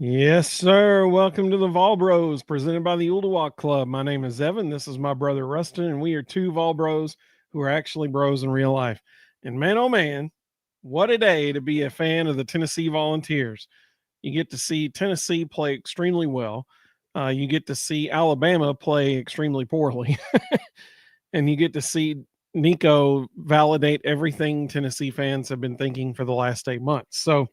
Yes, sir. Welcome to the Vol Bros, presented by the Ooltewah Club. My name is Evan. This is my brother Ruston, and we are two Vol Bros who are actually bros in real life. And man, oh man, what a day to be a fan of the Tennessee Volunteers. You get to see Tennessee play extremely well. You get to see Alabama play extremely poorly. And you get to see Nico validate everything Tennessee fans have been thinking for the last 8 months. So,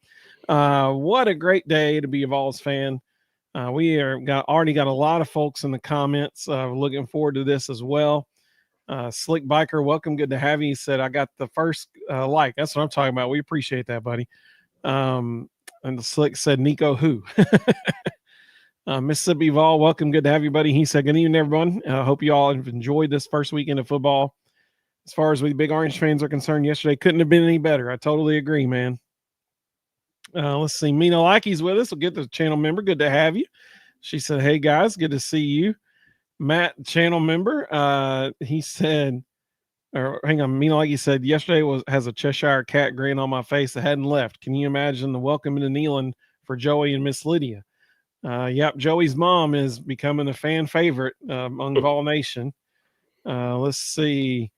what a great day to be a Vols fan. Already got a lot of folks in the comments. Looking forward to this as well. Slick Biker, welcome. Good to have you. He said, I got the first like. That's what I'm talking about. We appreciate that, buddy. And the Slick said, Nico who? Mississippi Vol, welcome. Good to have you, buddy. He said, good evening, everyone. I hope you all have enjoyed this first weekend of football. As far as we Big Orange fans are concerned, yesterday couldn't have been any better. I totally agree, man. Let's see. Mina Lackey's with us. We'll get the channel member. Good to have you. She said, hey, guys, good to see you. Matt, channel member, he said, or hang on, Mina Lackey said, yesterday has a Cheshire cat grin on my face that hadn't left. Can you imagine the welcome to kneeling for Joey and Miss Lydia? Yep, Joey's mom is becoming a fan favorite among Vol Nation. Let's see.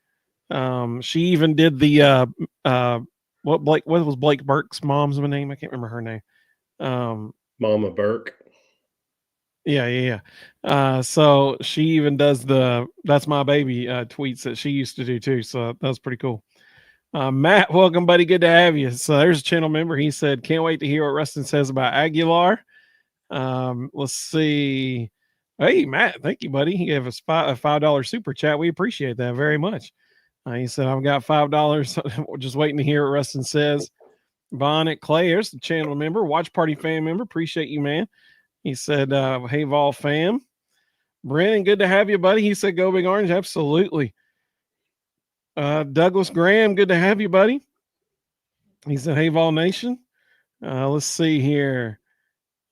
She even did the what was Blake Burke's mom's name? I can't remember her name. Mama Burke. Yeah. So she even does the "That's my baby" tweets that she used to do too. So that was pretty cool. Matt, welcome, buddy. Good to have you. So there's a channel member. He said, "Can't wait to hear what Rustin says about Aguilar." Let's see. Hey, Matt, thank you, buddy. He gave us a $5 super chat. We appreciate that very much. He said, I've got $5. Just waiting to hear what Rustin says. Bonnet Clay, here's the channel member, watch party fan member. Appreciate you, man. He said, hey, Vol fam. Brandon, good to have you, buddy. He said, go Big Orange. Absolutely. Douglas Graham, good to have you, buddy. He said, hey, Vol Nation. Let's see here.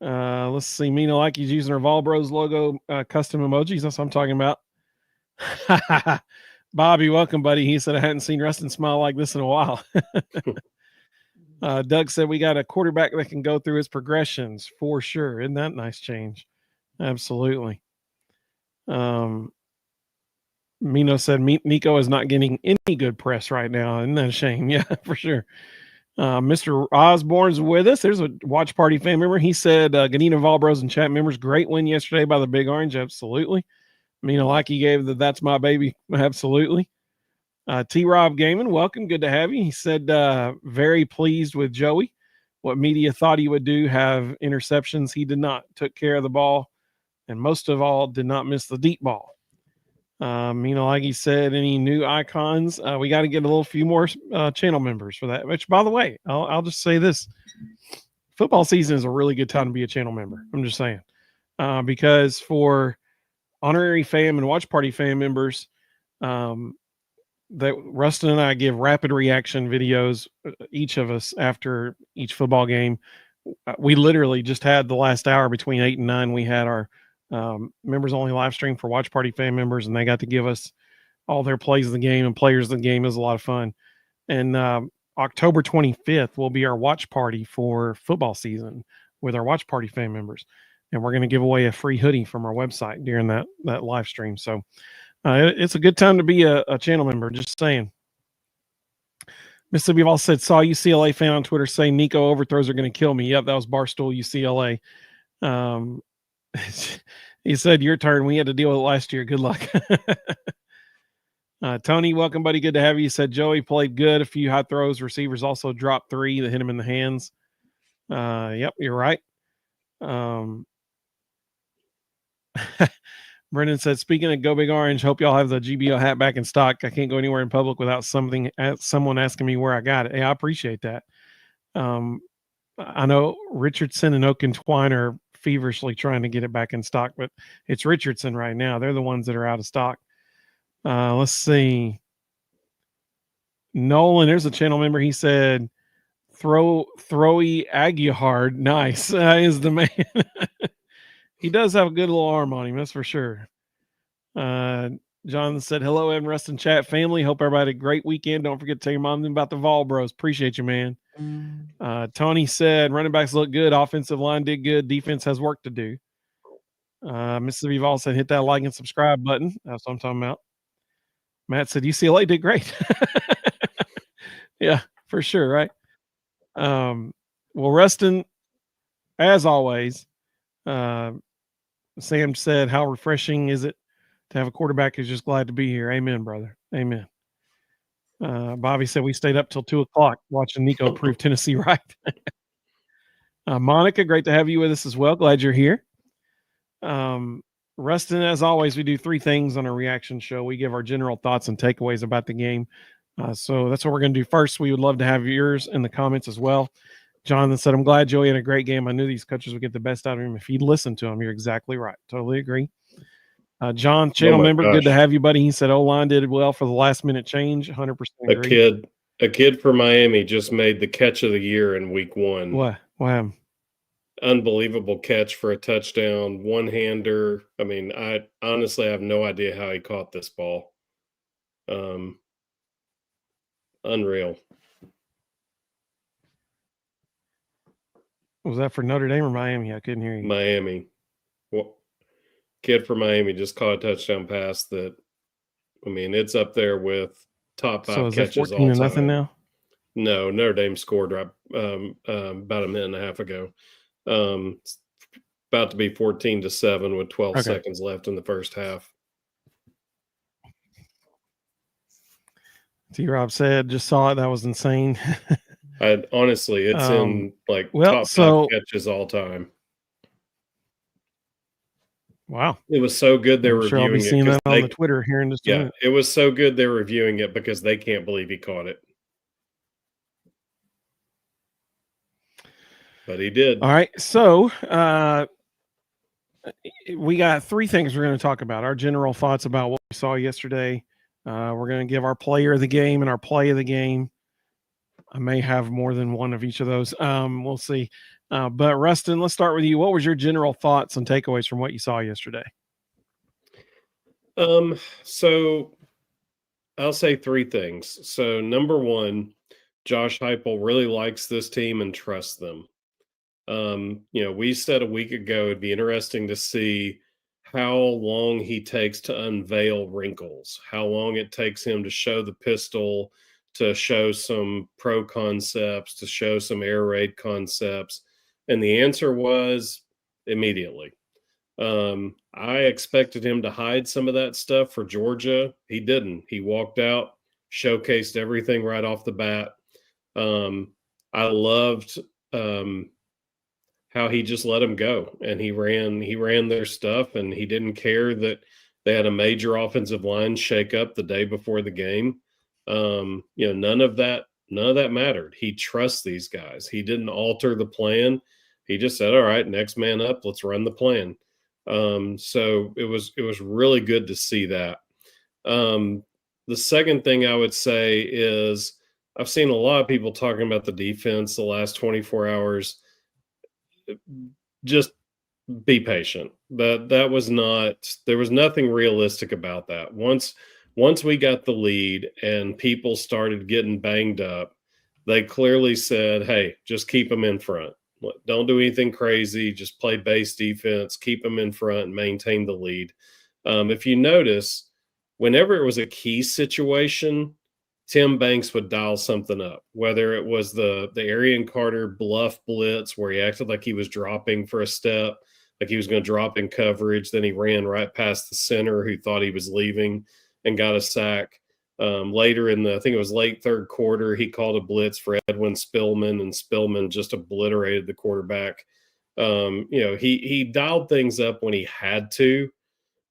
Let's see. Mina like he's using her Vol Bros logo custom emojis. That's what I'm talking about. Bobby, welcome, buddy. He said, I hadn't seen Rustin smile like this in a while. Doug said, we got a quarterback that can go through his progressions for sure. Isn't that a nice change? Absolutely. Mino said, Nico is not getting any good press right now. Isn't that a shame? Yeah, for sure. Mr. Osborne's with us. There's a watch party fan member. He said, Ganina Volbros and chat members, great win yesterday by the Big Orange. Absolutely. Like he gave the "That's my baby." Absolutely. T-Rob Gaming, welcome. Good to have you. He said, very pleased with Joey. What media thought he would do, have interceptions. He did not. Took care of the ball, and most of all, did not miss the deep ball. Like he said, any new icons? We got to get a few more channel members for that. Which, by the way, I'll just say this: football season is a really good time to be a channel member. I'm just saying, because for honorary fam and watch party fan members, that Rustin and I give rapid reaction videos, each of us after each football game. We literally just had the last hour between 8 and 9. We had our members only live stream for watch party fan members, and they got to give us all their plays of the game and players of the game. It was a lot of fun. And October 25th will be our watch party for football season with our watch party fan members. And we're going to give away a free hoodie from our website during that live stream. So it's a good time to be a channel member. Just saying. Mississippi Vol said, saw UCLA fan on Twitter say Nico overthrows are going to kill me. Yep, that was Barstool UCLA. He said, your turn. We had to deal with it last year. Good luck. Tony, welcome, buddy. Good to have you. He said, Joey played good. A few high throws. Receivers also dropped 3 that hit him in the hands. Yep, you're right. Brendan said, speaking of Go Big Orange, hope y'all have the GBO hat back in stock. I can't go anywhere in public without someone asking me where I got it. Hey, I appreciate that. I know Richardson and Oakentwine are feverishly trying to get it back in stock, but it's Richardson right now. They're the ones that are out of stock. Let's see. Nolan, there's a channel member. He said, throwy Aguihard. Nice. Is the man. He does have a good little arm on him, that's for sure. John said, hello, Evan Rustin chat family. Hope everybody had a great weekend. Don't forget to tell your mom about the Vol Bros. Appreciate you, man. Tony said running backs look good, offensive line did good, defense has work to do. Mississippi Vol said hit that like and subscribe button. That's what I'm talking about. Matt said UCLA did great. Yeah, for sure, right? Well, Ruston, as always, Sam said, how refreshing is it to have a quarterback who's just glad to be here? Amen, brother. Amen. Bobby said we stayed up till 2:00 watching Nico prove Tennessee right. Monica, great to have you with us as well. Glad you're here. Ruston, as always, we do 3 things on a reaction show. We give our general thoughts and takeaways about the game. So that's what we're going to do first. We would love to have yours in the comments as well. Jonathan said, I'm glad Joey had a great game. I knew these coaches would get the best out of him if he'd listen to him. You're exactly right. Totally agree. John, channel member, gosh. good to have you, buddy. He said O-line did well for the last minute change. 100% agree. A kid from Miami just made the catch of the year in week 1. What happened? Unbelievable catch for a touchdown, one-hander. I mean, I honestly have no idea how he caught this ball. Unreal. Was that for Notre Dame or Miami? I couldn't hear you. Miami. Well, kid from Miami just caught a touchdown pass that, I mean, it's up there with top 5 so is catches that 14 all to time. Nothing now? No, Notre Dame scored about a minute and a half ago. It's about to be 14-7 with 12 seconds left in the first half. T-Rob said, just saw it. That was insane. Honestly, it's in top 5 catches all time. Wow. It was so good they're reviewing it. I'll be seeing that on the Twitter here in just a minute. It was so good they're reviewing it because they can't believe he caught it. But he did. All right. So we got 3 things we're going to talk about. Our general thoughts about what we saw yesterday. We're going to give our player of the game and our play of the game. I may have more than one of each of those. We'll see. But Ruston, let's start with you. What was your general thoughts and takeaways from what you saw yesterday? So I'll say 3 things. So number 1, Josh Heupel really likes this team and trusts them. We said a week ago it'd be interesting to see how long he takes to unveil wrinkles, how long it takes him to show the pistol, to show some pro concepts, to show some air raid concepts. And the answer was immediately. I expected him to hide some of that stuff for Georgia. He didn't. He walked out, showcased everything right off the bat. I loved how he just let them go, and he ran their stuff, and he didn't care that they had a major offensive line shakeup the day before the game. None of that mattered. He trusts these guys. He didn't alter the plan. He just said, all right, next man up, let's run the plan. So it was really good to see that. The second thing I would say is I've seen a lot of people talking about the defense the last 24 hours. Just be patient. There was nothing realistic about that. Once we got the lead and people started getting banged up, they clearly said, hey, just keep them in front. Don't do anything crazy. Just play base defense, keep them in front, and maintain the lead. If you notice, whenever it was a key situation, Tim Banks would dial something up, whether it was the Arian Carter bluff blitz where he acted like he was dropping for a step, like he was going to drop in coverage. Then he ran right past the center who thought he was leaving and got a sack. Later I think it was late third quarter, he called a blitz for Edwin Spillman, and Spillman just obliterated the quarterback. He dialed things up when he had to.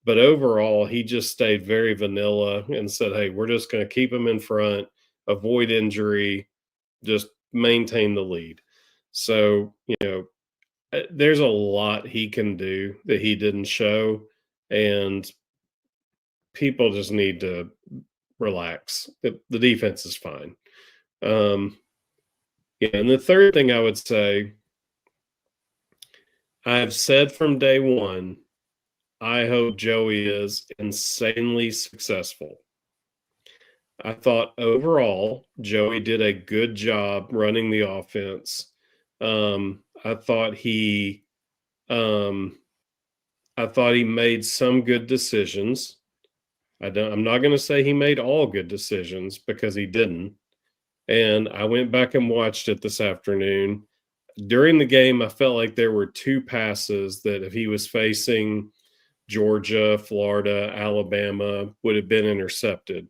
But overall, he just stayed very vanilla and said, hey, we're just going to keep him in front, avoid injury, just maintain the lead. So, there's a lot he can do that he didn't show, and people just need to relax. The defense is fine. And the third thing I would say, I've said from day one, I hope Joey is insanely successful. I thought overall Joey did a good job running the offense. I thought he um, made some good decisions. I'm not going to say he made all good decisions because he didn't. And I went back and watched it this afternoon. During the game, I felt like there were two passes that if he was facing Georgia, Florida, Alabama, would have been intercepted.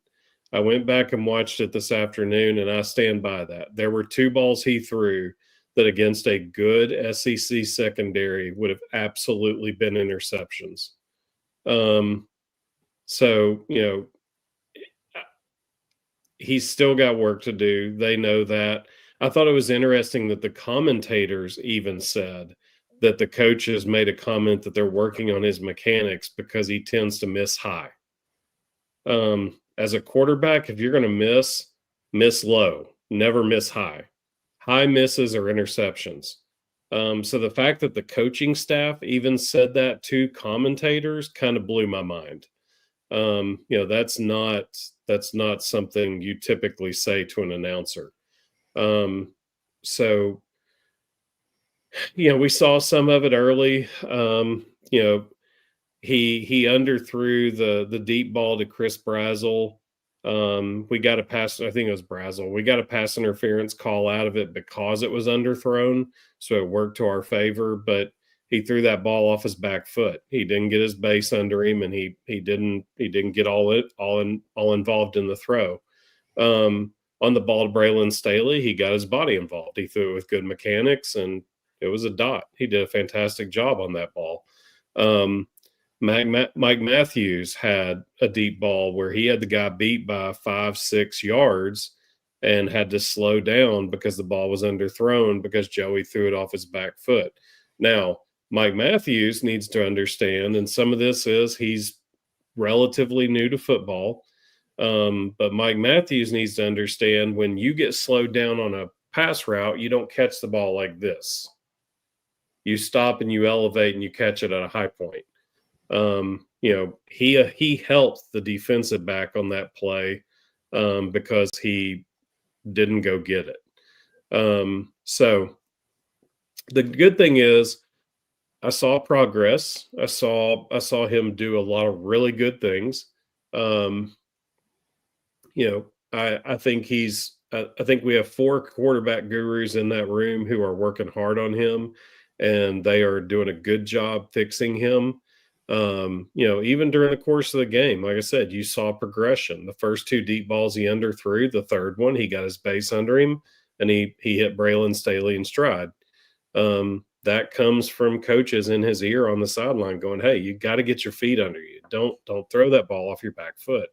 I went back and watched it this afternoon, and I stand by that. There were two balls he threw that against a good SEC secondary would have absolutely been interceptions. So, he's still got work to do. They know that. I thought it was interesting that the commentators even said that the coaches made a comment that they're working on his mechanics because he tends to miss high. As a quarterback, if you're going to miss low, never miss high. High misses are interceptions. So the fact that the coaching staff even said that to commentators kind of blew my mind. That's not something you typically say to an announcer. So we saw some of it early. He underthrew the deep ball to Chris Brazel. We got a pass. I think it was Brazel. We got a pass interference call out of it because it was underthrown, so it worked to our favor. But he threw that ball off his back foot. He didn't get his base under him, and he didn't get all involved in the throw. On the ball to Braylon Staley, he got his body involved. He threw it with good mechanics, and it was a dot. He did a fantastic job on that ball. Mike Matthews had a deep ball where he had the guy beat by 5-6 yards and had to slow down because the ball was underthrown because Joey threw it off his back foot. Now, Mike Matthews needs to understand, and some of this is he's relatively new to football, but Mike Matthews needs to understand when you get slowed down on a pass route, you don't catch the ball like this. You stop and you elevate and you catch it at a high point. He helped the defensive back on that play because he didn't go get it. So the good thing is I saw progress. I saw him do a lot of really good things. I think I think we have 4 quarterback gurus in that room who are working hard on him, and they are doing a good job fixing him. Even during the course of the game, like I said, you saw progression. The first 2 deep balls he underthrew, the third one, he got his base under him, and he hit Braylon Staley in stride. That comes from coaches in his ear on the sideline going, hey, you got to get your feet under you. Don't throw that ball off your back foot.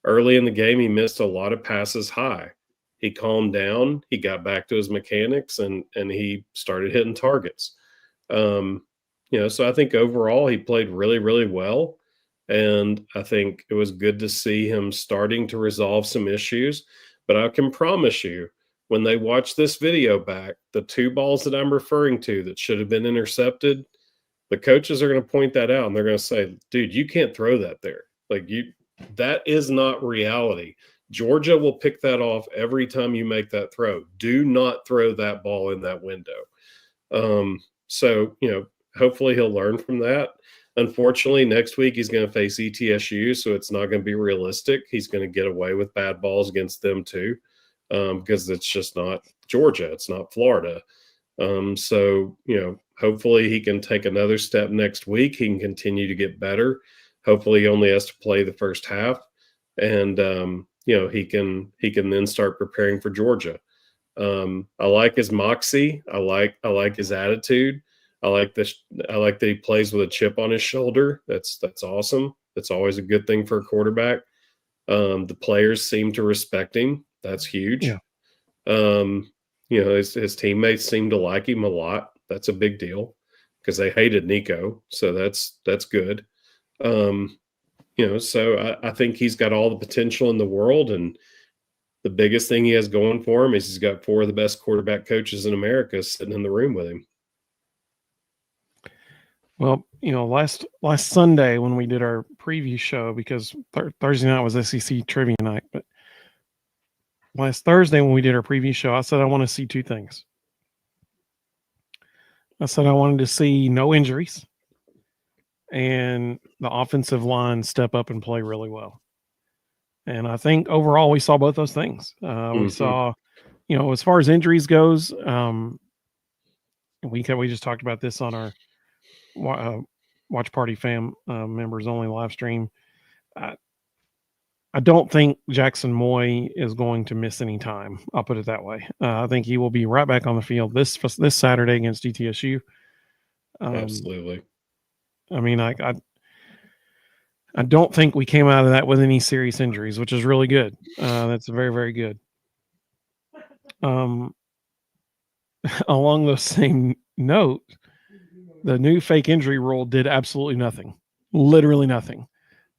Early in the game, he missed a lot of passes high. He calmed down. He got back to his mechanics, and he started hitting targets. So I think overall he played really, really well. And I think it was good to see him starting to resolve some issues. But I can promise you, when they watch this video back, the 2 balls that I'm referring to that should have been intercepted, the coaches are going to point that out, and they're going to say, dude, you can't throw that there. That is not reality. Georgia will pick that off every time you make that throw. Do not throw that ball in that window. Hopefully he'll learn from that. Unfortunately, next week he's going to face ETSU, so it's not going to be realistic. He's going to get away with bad balls against them too, because it's just not Georgia. It's not Florida. Hopefully he can take another step next week. He can continue to get better. Hopefully he only has to play the first half, and he can then start preparing for Georgia. I like his moxie. I like his attitude. I like that he plays with a chip on his shoulder. That's awesome. That's always a good thing for a quarterback. The players seem to respect him. That's huge. Yeah. His teammates seem to like him a lot. That's a big deal because they hated Nico. So that's good. So I think he's got all the potential in the world, and the biggest thing he has going for him is he's got 4 of the best quarterback coaches in America sitting in the room with him. Well, last Sunday when we did our preview show, because Thursday night was SEC trivia night, but last Thursday when we did our preview show, I said I want to see two things. I said I wanted to see no injuries and the offensive line step up and play really well. And I think overall we saw both those things. We saw, as far as injuries goes, we just talked about this on our Watch Party fam members only live stream. I don't think Jackson Moy is going to miss any time. I'll put it that way. I think he will be right back on the field this Saturday against ETSU. Absolutely. I mean, I don't think we came out of that with any serious injuries, which is really good. That's very, very good. Along the same note, the new fake injury rule did absolutely nothing, literally nothing.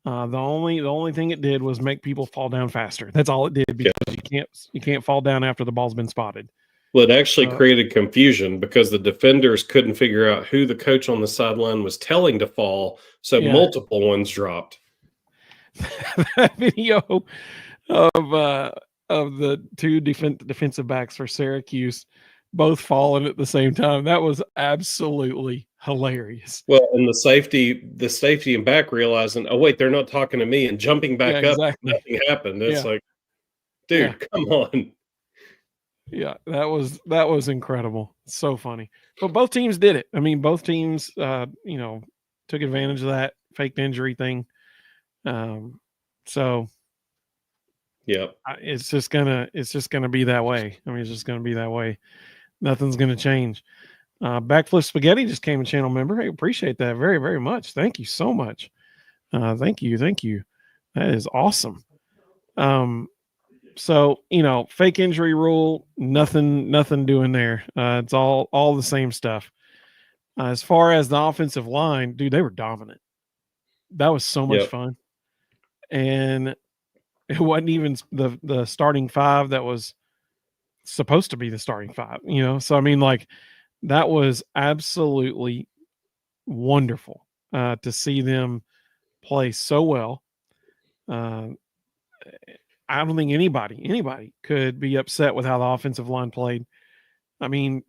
The only thing it did was make people fall down faster. That's all it did, because you can't fall down after the ball's been spotted. Well, it actually created confusion because the defenders couldn't figure out who the coach on the sideline was telling to fall, so multiple ones dropped. That video of the two defensive backs for Syracuse both falling at the same time, that was absolutely hilarious. Well, and the safety and back realizing, oh wait, they're not talking to me, and jumping back up, nothing happened. It's like, dude, come on. Yeah, that was incredible. So funny. But both teams did it. I mean, both teams took advantage of that faked injury thing. So yeah, it's just gonna be that way. I mean, it's just gonna be that way. Nothing's gonna change. Backflip Spaghetti just came a channel member. I appreciate that very, very much. Thank you so much. Thank you. That is awesome. So, fake injury rule, nothing doing there. It's all the same stuff. As far as the offensive line, dude, they were dominant. That was so much fun. And it wasn't even the starting five that was supposed to be the starting five, So, I mean, like, that was absolutely wonderful to see them play so well. I don't think anybody could be upset with how the offensive line played. I mean,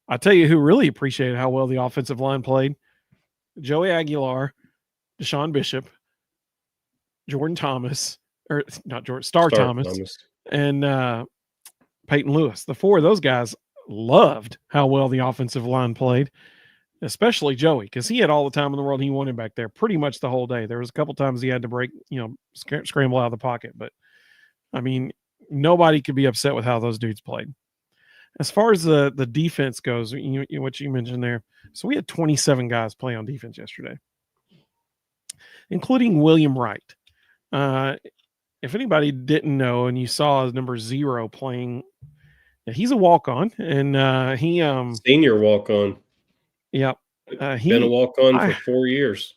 I tell you who really appreciated how well the offensive line played: Joey Aguilar, Deshaun Bishop, Jordan Thomas, or not Jordan, Star Thomas, and Peyton Lewis. The four of those guys loved how well the offensive line played, especially Joey, because he had all the time in the world he wanted back there pretty much the whole day. There was a couple times he had to break, scramble out of the pocket, but I mean, nobody could be upset with how those dudes played. As far as the defense goes, what you mentioned there, so we had 27 guys play on defense yesterday, including William Wright. If anybody didn't know, and you saw number 0 playing, he's a walk-on, and he senior walk-on. Yeah, he's been a walk-on for 4 years.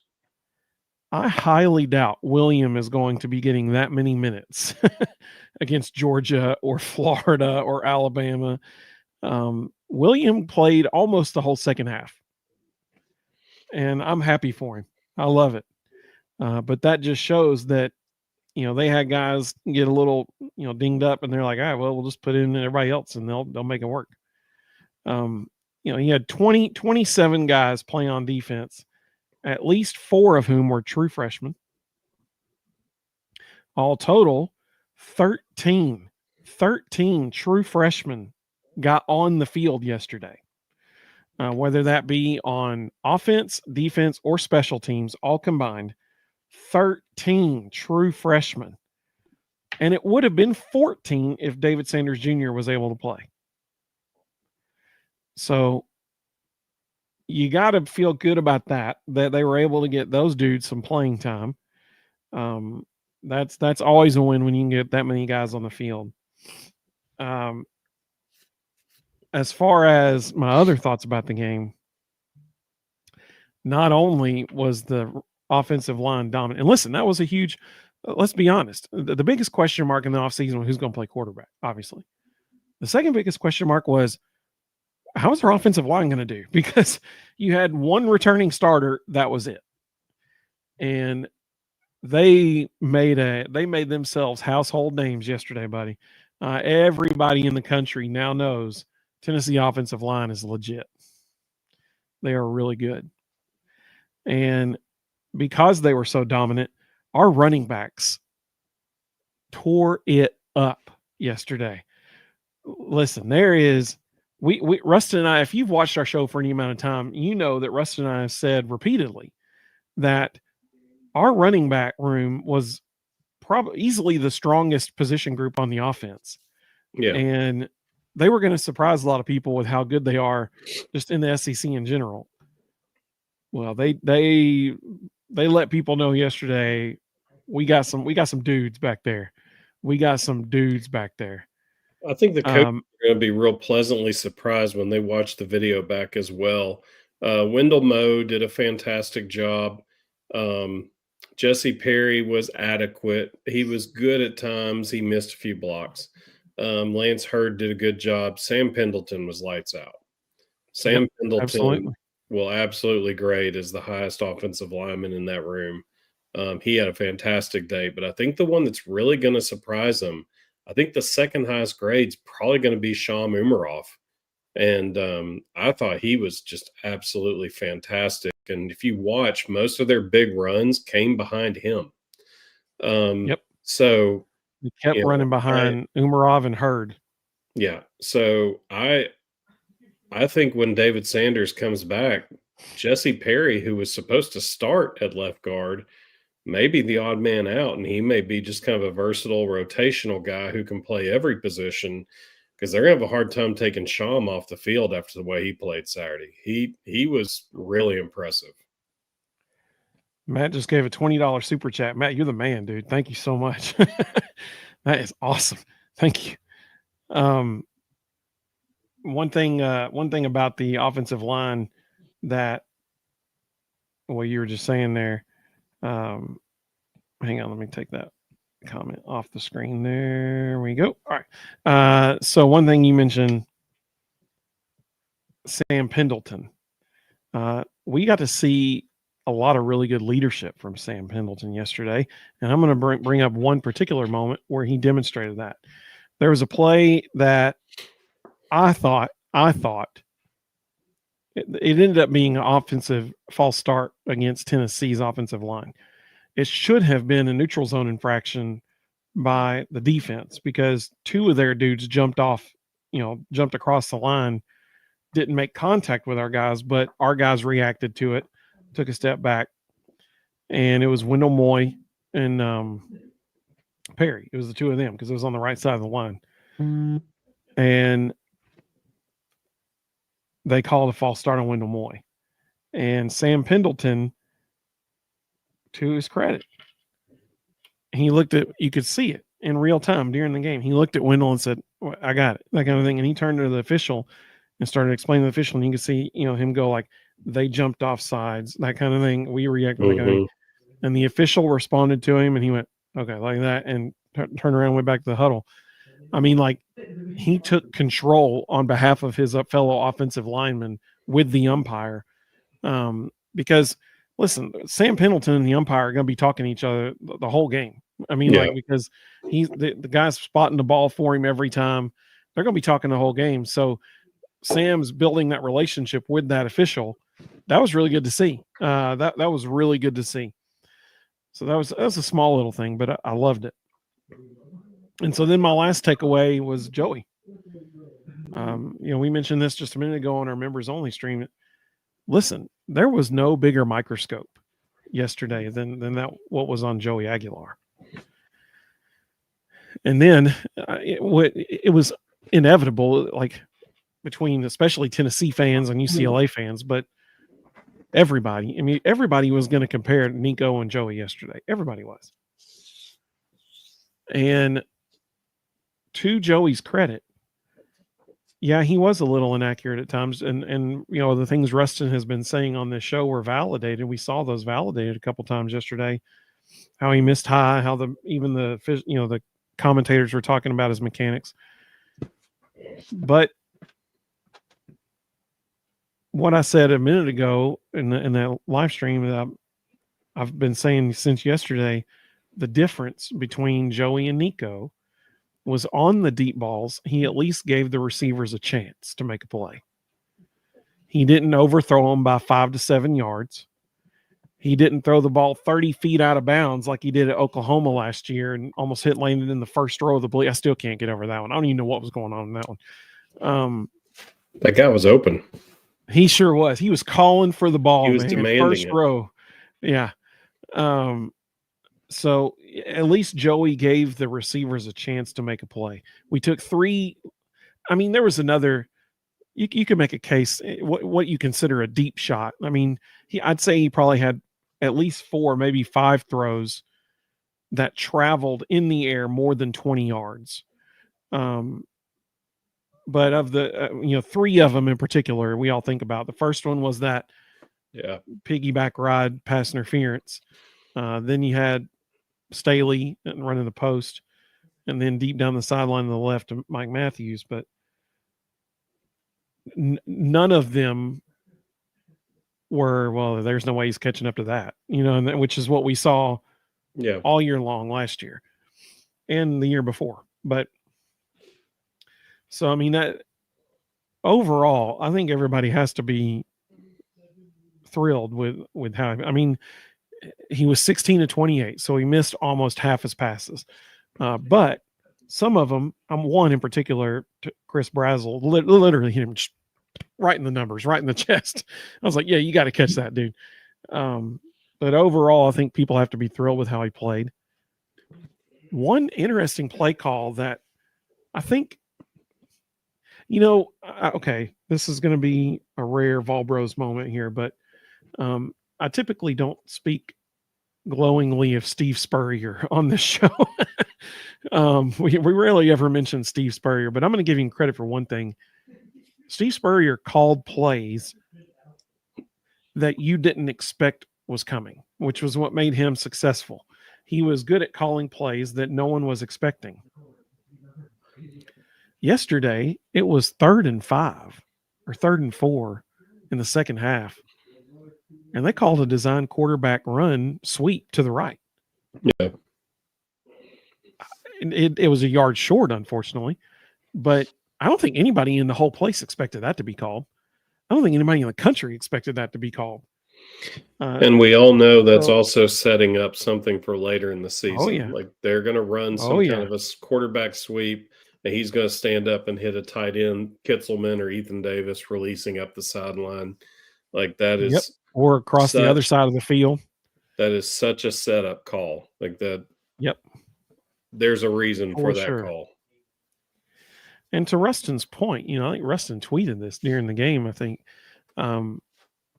I highly doubt William is going to be getting that many minutes against Georgia or Florida or Alabama. William played almost the whole second half, and I'm happy for him. I love it. But that just shows that, they had guys get a little, dinged up, and they're like, all right, well, we'll just put in everybody else and they'll make it work. He had 27 guys playing on defense, at least 4 of whom were true freshmen. All total, 13 true freshmen got on the field yesterday. Whether that be on offense, defense, or special teams, all combined, 13 true freshmen. And it would have been 14 if David Sanders Jr. was able to play. So you got to feel good about that they were able to get those dudes some playing time. That's always a win when you can get that many guys on the field. As far as my other thoughts about the game, not only was the offensive line dominant, and listen, that was a huge, let's be honest, the biggest question mark in the offseason was who's going to play quarterback, obviously. The second biggest question mark was, how's our offensive line going to do? Because you had one returning starter, that was it. And they made themselves household names yesterday, buddy. Everybody in the country now knows Tennessee offensive line is legit. They are really good. And because they were so dominant, our running backs tore it up yesterday. Listen, there is we Ruston and I, if you've watched our show for any amount of time, you know that Ruston and I have said repeatedly that our running back room was probably easily the strongest position group on the offense. Yeah. And they were going to surprise a lot of people with how good they are just in the SEC in general. Well, they let people know yesterday we got some dudes back there. We got some dudes back there. I think the coaches are going to be real pleasantly surprised when they watch the video back as well. Wendell Moe did a fantastic job. Jesse Perry was adequate. He was good at times. He missed a few blocks. Lance Hurd did a good job. Sam Pendleton was lights out. Sam Pendleton will absolutely grade as the highest offensive lineman in that room. He had a fantastic day, but I think the one that's really going to surprise him, I think the second highest grade is probably going to be Sham Umarov. And I thought he was just absolutely fantastic. And if you watch, most of their big runs came behind him. So he kept running behind Umarov and Hurd. Yeah. So I think when David Sanders comes back, Jesse Perry, who was supposed to start at left guard, may be the odd man out, and he may be just kind of a versatile rotational guy who can play every position, because they're going to have a hard time taking Sham off the field after the way he played Saturday. He was really impressive. Matt just gave a $20 super chat. Matt, you're the man, dude. Thank you so much. That is awesome. Thank you. One thing about the offensive line that, well, you were just saying there. Hang on, let me take that comment off the screen. There we go. All right. So one thing you mentioned, Sam Pendleton. We got to see a lot of really good leadership from Sam Pendleton yesterday, and I'm going to bring up one particular moment where he demonstrated that. There was a play that I thought it ended up being an offensive false start against Tennessee's offensive line. It should have been a neutral zone infraction by the defense, because two of their dudes jumped across the line, didn't make contact with our guys, but our guys reacted to it, took a step back, and it was Wendell Moy and Perry. It was the two of them because it was on the right side of the line. And they called a false start on Wendell Moy. And Sam Pendleton, to his credit, he looked at, you could see it in real time during the game. He looked at Wendell and said, well, I got it, that kind of thing. And he turned to the official and started explaining to the official, and you could see, him go like, they jumped off sides, that kind of thing. We reacted like that. And the official responded to him, and he went, okay, like that, and turned around and went back to the huddle. I mean, like, he took control on behalf of his fellow offensive lineman with the umpire. Because, listen, Sam Pendleton and the umpire are going to be talking to each other the whole game. I mean, because the guy's spotting the ball for him every time. They're going to be talking the whole game. So Sam's building that relationship with that official. That was really good to see. That was really good to see. So that was a small little thing, but I loved it. And so then my last takeaway was Joey. We mentioned this just a minute ago on our members only stream. Listen, there was no bigger microscope yesterday than that what was on Joey Aguilar. And then it was inevitable, like between especially Tennessee fans and UCLA fans, but everybody was going to compare Nico and Joey yesterday. Everybody was. And to Joey's credit, yeah, he was a little inaccurate at times. And the things Ruston has been saying on this show were validated. We saw those validated a couple times yesterday, how he missed high, how the commentators were talking about his mechanics. But what I said a minute ago in that live stream that I've been saying since yesterday, the difference between Joey and Nico was on the deep balls. He at least gave the receivers a chance to make a play. He didn't overthrow them by 5 to 7 yards. He didn't throw the ball 30 feet out of bounds like he did at Oklahoma last year and almost landed in the first row of the bleed. I still can't get over that one. I don't even know what was going on in that one. That guy was open. He sure was. He was calling for the ball. He was demanding first row. Yeah. So at least Joey gave the receivers a chance to make a play. We took 3. I mean, there was another. You can make a case what you consider a deep shot. I mean, I'd say he probably had at least 4, maybe 5 throws that traveled in the air more than 20 yards. But of the 3 of them in particular, we all think about. The first one was that piggyback ride pass interference. Then you had Staley running the post, and then deep down the sideline to the left of Mike Matthews. But none of them were, well, there's no way he's catching up to that, which is what we saw all year long last year and the year before. But so, I mean, that overall, I think everybody has to be thrilled with how, I mean, he was 16 to 28, so he missed almost half his passes. But some of them, one in particular, Chris Brazel, literally hit him right in the numbers, right in the chest. I was like, yeah, you got to catch that, dude. But overall, I think people have to be thrilled with how he played. One interesting play call that I think, okay, this is going to be a rare Vol Bros moment here, but I typically don't speak glowingly of Steve Spurrier on this show. We rarely ever mention Steve Spurrier, but I'm going to give him credit for one thing. Steve Spurrier called plays that you didn't expect was coming, which was what made him successful. He was good at calling plays that no one was expecting. Yesterday, it was 3rd and 5 or 3rd and 4 in the second half. And they called a design quarterback run sweep to the right. Yeah. It was a yard short, unfortunately. But I don't think anybody in the whole place expected that to be called. I don't think anybody in the country expected that to be called. And we all know that's also setting up something for later in the season. Oh, yeah. Like they're going to run some kind of a quarterback sweep, and he's going to stand up and hit a tight end, Kitzelman or Ethan Davis, releasing up the sideline. Like that is or across the other side of the field. That is such a setup call. Like that. Yep. There's a reason for that call. And to Ruston's point, I think Ruston tweeted this during the game. I think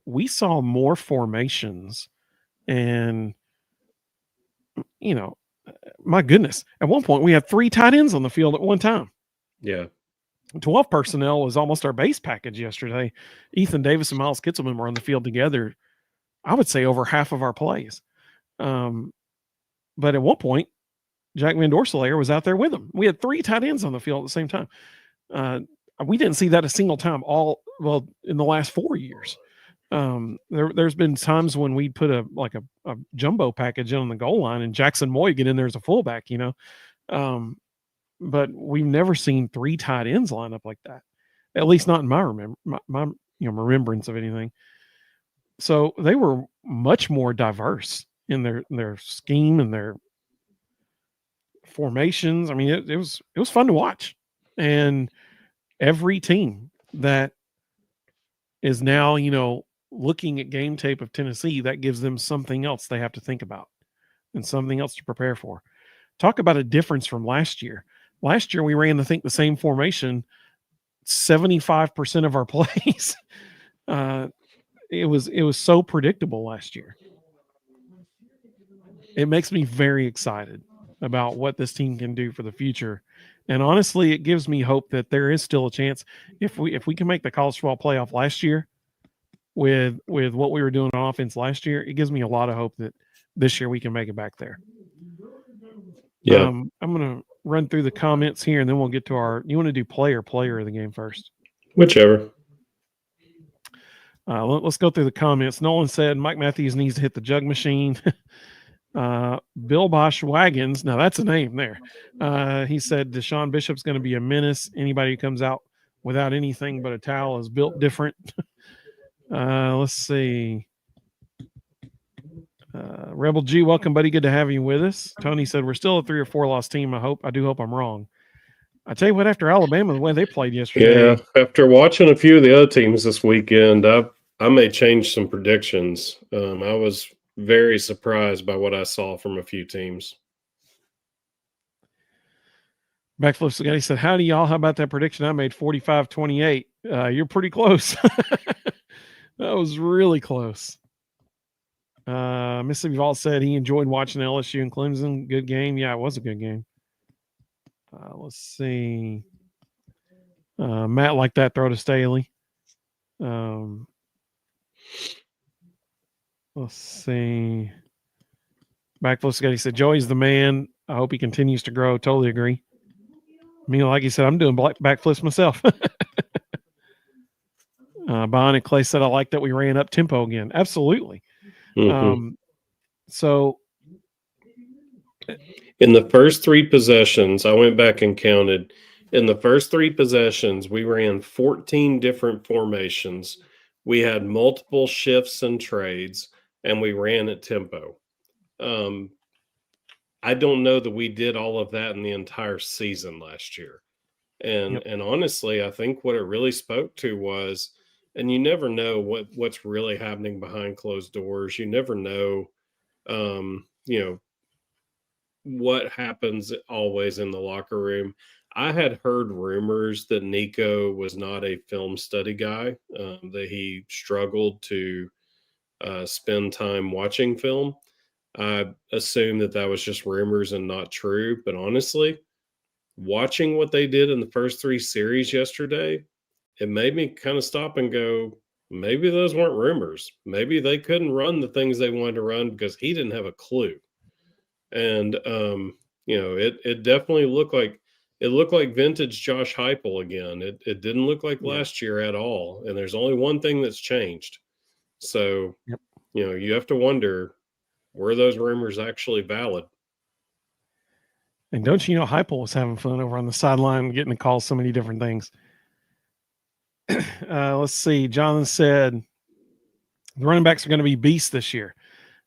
we saw more formations, and my goodness, at one point we had 3 tight ends on the field at one time. Yeah. 12 personnel was almost our base package yesterday. Ethan Davis and Miles Kitzelman were on the field together, I would say, over half of our plays. But at one point, Jack Van Dorselaer was out there with him. We had 3 tight ends on the field at the same time. We didn't see that a single time in the last 4 years. There's been times when we'd put a jumbo package on the goal line and Jackson Moy get in there as a fullback, but we've never seen 3 tight ends line up like that. At least not in my remembrance of anything. So they were much more diverse in their scheme and their formations. I mean, it was fun to watch. And every team that is now, looking at game tape of Tennessee, that gives them something else they have to think about and something else to prepare for. Talk about a difference from last year. Last year, we ran, the same formation 75% of our plays. It was so predictable last year. It makes me very excited about what this team can do for the future. And honestly, it gives me hope that there is still a chance if we can make the college football playoff last year with what we were doing on offense last year, it gives me a lot of hope that this year we can make it back there. Yeah. I'm going to run through the comments here and then we'll get to you want to do player of the game first? Whichever. Let's go through the comments. Nolan said Mike Matthews needs to hit the jug machine. Bill Bosch Wagons. Now that's a name there. He said Deshaun Bishop's going to be a menace. Anybody who comes out without anything but a towel is built different. Let's see. Rebel G, welcome, buddy. Good to have you with us. Tony said we're still a 3 or 4 loss team. I do hope I'm wrong. I tell you what, after Alabama, the way they played yesterday. Yeah, after watching a few of the other teams this weekend, I may change some predictions. I was very surprised by what I saw from a few teams. Backflip Spaghetti said, howdy, y'all. How about that prediction I made, 45-28? You're pretty close. That was really close. Mississippi Vault said he enjoyed watching LSU and Clemson. Good game. Yeah, it was a good game. Let's see. Matt liked that throw to Staley. Let's see. Backflip Spaghetti said, Joey's the man. I hope he continues to grow. Totally agree. I mean, like you said, I'm doing backflips myself. Bionic Clay said, I like that we ran up tempo again. Absolutely. Mm-hmm. So in the first 3 possessions, I went back and counted. In the first 3 possessions, we ran 14 different formations. We had multiple shifts and trades, and we ran at tempo. I don't know that we did all of that in the entire season last year. And honestly, I think what it really spoke to was, and you never know what's really happening behind closed doors. You never know, what happens always in the locker room. I had heard rumors that Nico was not a film study guy, that he struggled to spend time watching film. I assume that was just rumors and not true. But honestly, watching what they did in the first 3 series yesterday, it made me kind of stop and go, maybe those weren't rumors. Maybe they couldn't run the things they wanted to run because he didn't have a clue. And, it definitely looked like vintage Josh Heupel again. It didn't look like last year at all. And there's only one thing that's changed. So, you have to wonder, were those rumors actually valid? And don't you know Heupel was having fun over on the sideline getting to call so many different things. Let's see. Jonathan said the running backs are going to be beasts this year.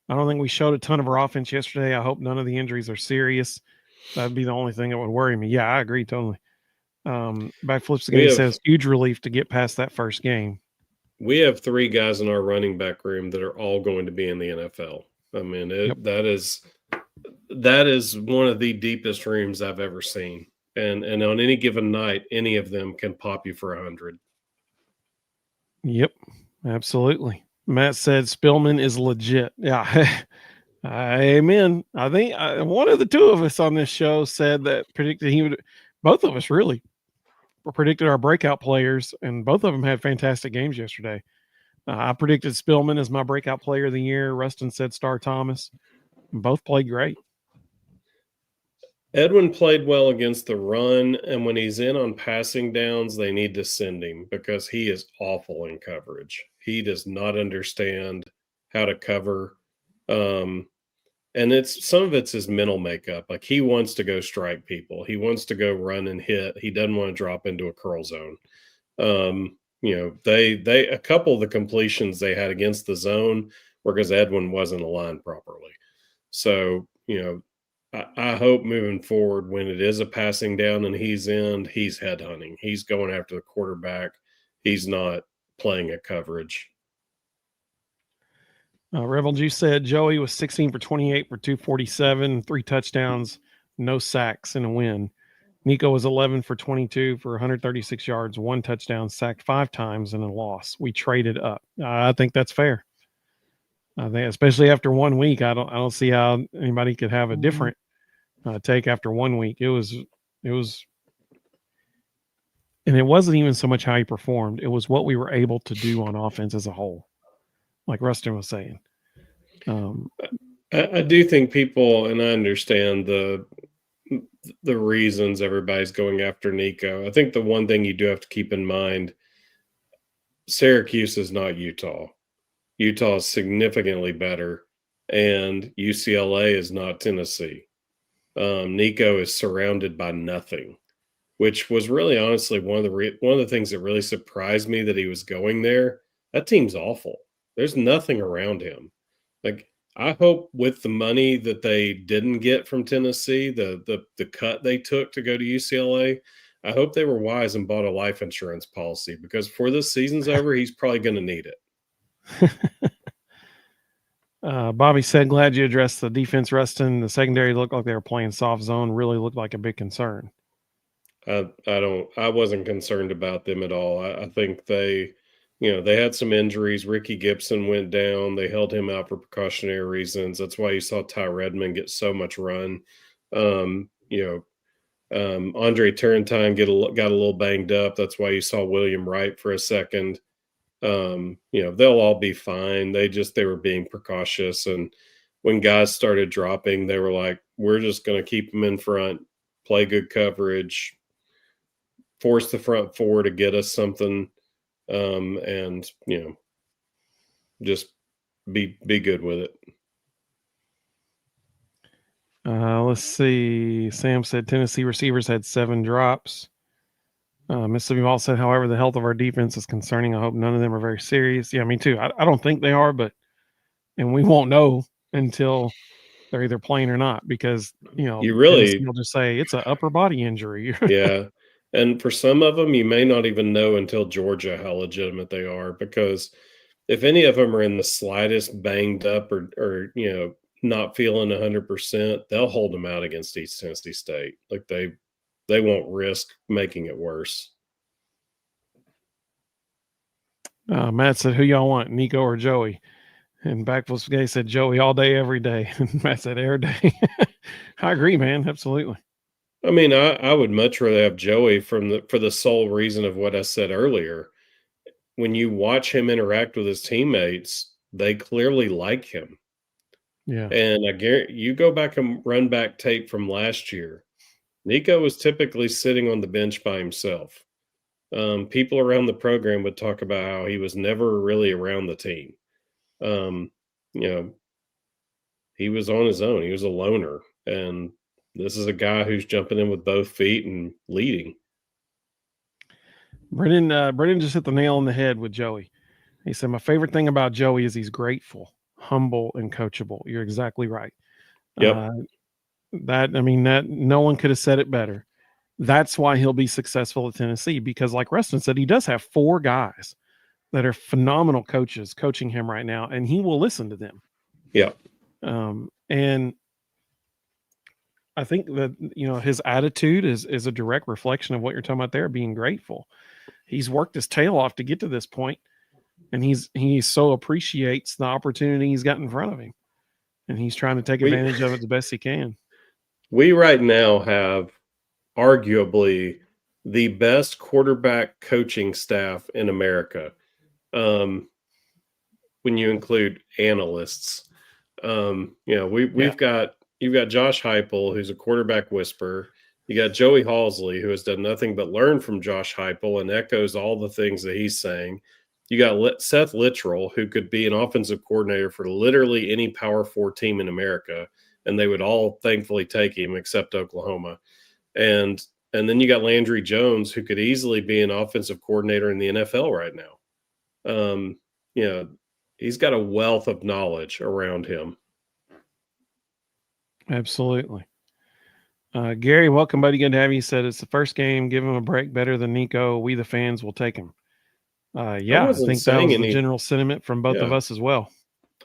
I don't think we showed a ton of our offense yesterday. I hope none of the injuries are serious. That'd be the only thing that would worry me. Yeah, I agree totally. Backflips again says huge relief to get past that first game. We have 3 guys in our running back room that are all going to be in the NFL. I mean, that is one of the deepest rooms I've ever seen. And on any given night, any of them can pop you for 100. Yep, absolutely. Matt said Spillman is legit. Yeah. Amen. I think one of the 2 of us on this show said that predicted he would, both of us really predicted our breakout players, and both of them had fantastic games yesterday. I predicted Spillman as my breakout player of the year. Ruston said Star Thomas. Both played great. Edwin played well against the run, and when he's in on passing downs, they need to send him because he is awful in coverage. He does not understand how to cover. And some of it's his mental makeup. Like, he wants to go strike people. He wants to go run and hit. He doesn't want to drop into a curl zone. A couple of the completions they had against the zone were because Edwin wasn't aligned properly. So, I hope moving forward, when it is a passing down and he's headhunting. He's going after the quarterback. He's not playing at coverage. Rebel Juice said Joey was 16 for 28 for 247, 3 touchdowns, no sacks, and a win. Nico was 11 for 22 for 136 yards, 1 touchdown, sacked 5 times, and a loss. We traded up. I think that's fair. I think, especially after 1 week, I don't see how anybody could have a different take after 1 week. It was, and it wasn't even so much how he performed. It was what we were able to do on offense as a whole. Like Ruston was saying. I do think people, and I understand the reasons everybody's going after Nico. I think the one thing you do have to keep in mind, Syracuse is not Utah. Utah is significantly better, and UCLA is not Tennessee. Nico is surrounded by nothing, which was really honestly one of the things that really surprised me that he was going there. That team's awful. There's nothing around him. Like, I hope with the money that they didn't get from Tennessee, the cut they took to go to UCLA, I hope they were wise and bought a life insurance policy, because before this season's over, he's probably going to need it. Bobby said, glad you addressed the defense, Ruston. The secondary looked like they were playing soft zone, really looked like a big concern. I wasn't concerned about them at all. I think they had some injuries. Ricky Gibson went down. They held him out for precautionary reasons. That's why you saw Ty Redmond get so much run. Andre Turrentine got a little banged up. That's why you saw William Wright for a second. They'll all be fine. They were being precautious. And when guys started dropping, they were like, we're just going to keep them in front, play good coverage, force the front four to get us something. And just be good with it. Let's see. Sam said Tennessee receivers had 7 drops. Mississippi Ball said, however, the health of our defense is concerning. I hope none of them are very serious. Yeah, me too. I don't think they are, and we won't know until they're either playing or not, because Tennessee will just say it's an upper body injury. Yeah. And for some of them, you may not even know until Georgia how legitimate they are, because if any of them are in the slightest banged up or not feeling 100%, they'll hold them out against East Tennessee State. Like, they won't risk making it worse. Matt said, who y'all want, Nico or Joey? And Backflip Spaghetti said, Joey all day, every day. And Matt said, every day. I agree, man. Absolutely. I mean, I would much rather have Joey for the sole reason of what I said earlier. When you watch him interact with his teammates, they clearly like him. Yeah. And I guarantee you go back and run back tape from last year. Nico was typically sitting on the bench by himself. People around the program would talk about how he was never really around the team. He was on his own. He was a loner. And this is a guy who's jumping in with both feet and leading. Brendan just hit the nail on the head with Joey. He said, my favorite thing about Joey is he's grateful, humble, and coachable. You're exactly right. Yep. That no one could have said it better. That's why he'll be successful at Tennessee, because like Ruston said, he does have 4 guys that are phenomenal coaches coaching him right now, and he will listen to them. Yeah. And I think that, his attitude is a direct reflection of what you're talking about there, being grateful. He's worked his tail off to get to this point, and he so appreciates the opportunity he's got in front of him, and he's trying to take advantage of it the best he can. We right now have arguably the best quarterback coaching staff in America, when you include analysts. You've got Josh Heupel, who's a quarterback whisperer. You got Joey Halsley, who has done nothing but learn from Josh Heupel and echoes all the things that he's saying. You got Seth Littrell, who could be an offensive coordinator for literally any Power 4 team in America, and they would all thankfully take him except Oklahoma. And then you got Landry Jones, who could easily be an offensive coordinator in the NFL right now. He's got a wealth of knowledge around him. Absolutely. Gary, welcome, buddy. Good to have you. He said it's the first game. Give him a break. Better than Nico. We, the fans, will take him. I think that was the general sentiment from both of us as well.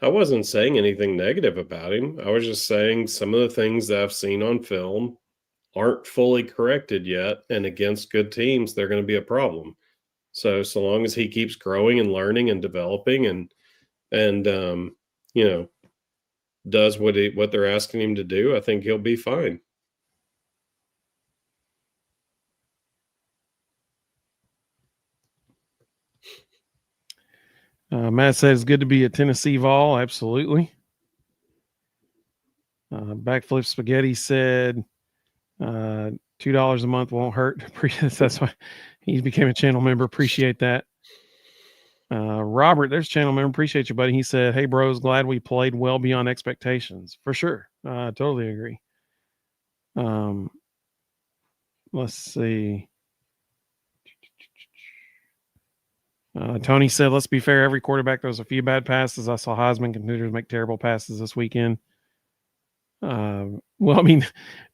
I wasn't saying anything negative about him. I was just saying some of the things that I've seen on film aren't fully corrected yet. And against good teams, they're going to be a problem. So long as he keeps growing and learning and developing and does what they're asking him to do, I think he'll be fine. Matt says it's good to be at Tennessee Vol. Absolutely. Backflip Spaghetti said $2 a month won't hurt. That's why he became a channel member. Appreciate that. Robert, there's channel member. Appreciate you, buddy. He said, "Hey, bros, glad we played well beyond expectations." For sure. I totally agree. Let's see. Tony said, "Let's be fair. Every quarterback throws a few bad passes. I saw Heisman contenders make terrible passes this weekend." Well, I mean,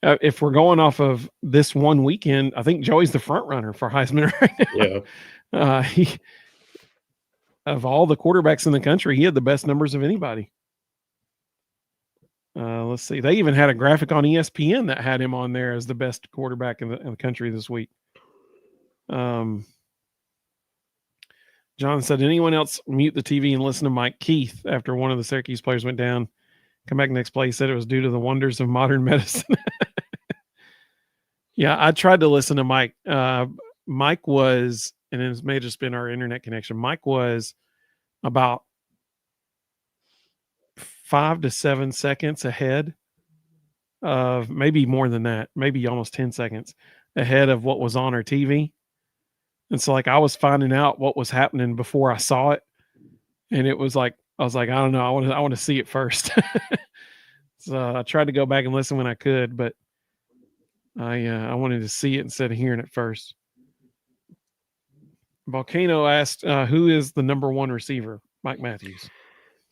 if we're going off of this one weekend, I think Joey's the front runner for Heisman right now. Yeah. He, of all the quarterbacks in the country, he had the best numbers of anybody. Let's see. They even had a graphic on ESPN that had him on there as the best quarterback in the country this week. John said, anyone else mute the TV and listen to Mike Keith after one of the Syracuse players went down? Come back next play. He said it was due to the wonders of modern medicine. Yeah, I tried to listen to Mike. Mike was, and it may have just been our internet connection. Mike was about 5 to 7 seconds ahead of, maybe more than that, maybe almost 10 seconds ahead of what was on our TV. And so, like, I was finding out what was happening before I saw it. And it was like, I was like, I don't know. I want to see it first. So I tried to go back and listen when I could, but I wanted to see it instead of hearing it first. Volcano asked, who is the number one receiver? Mike Matthews.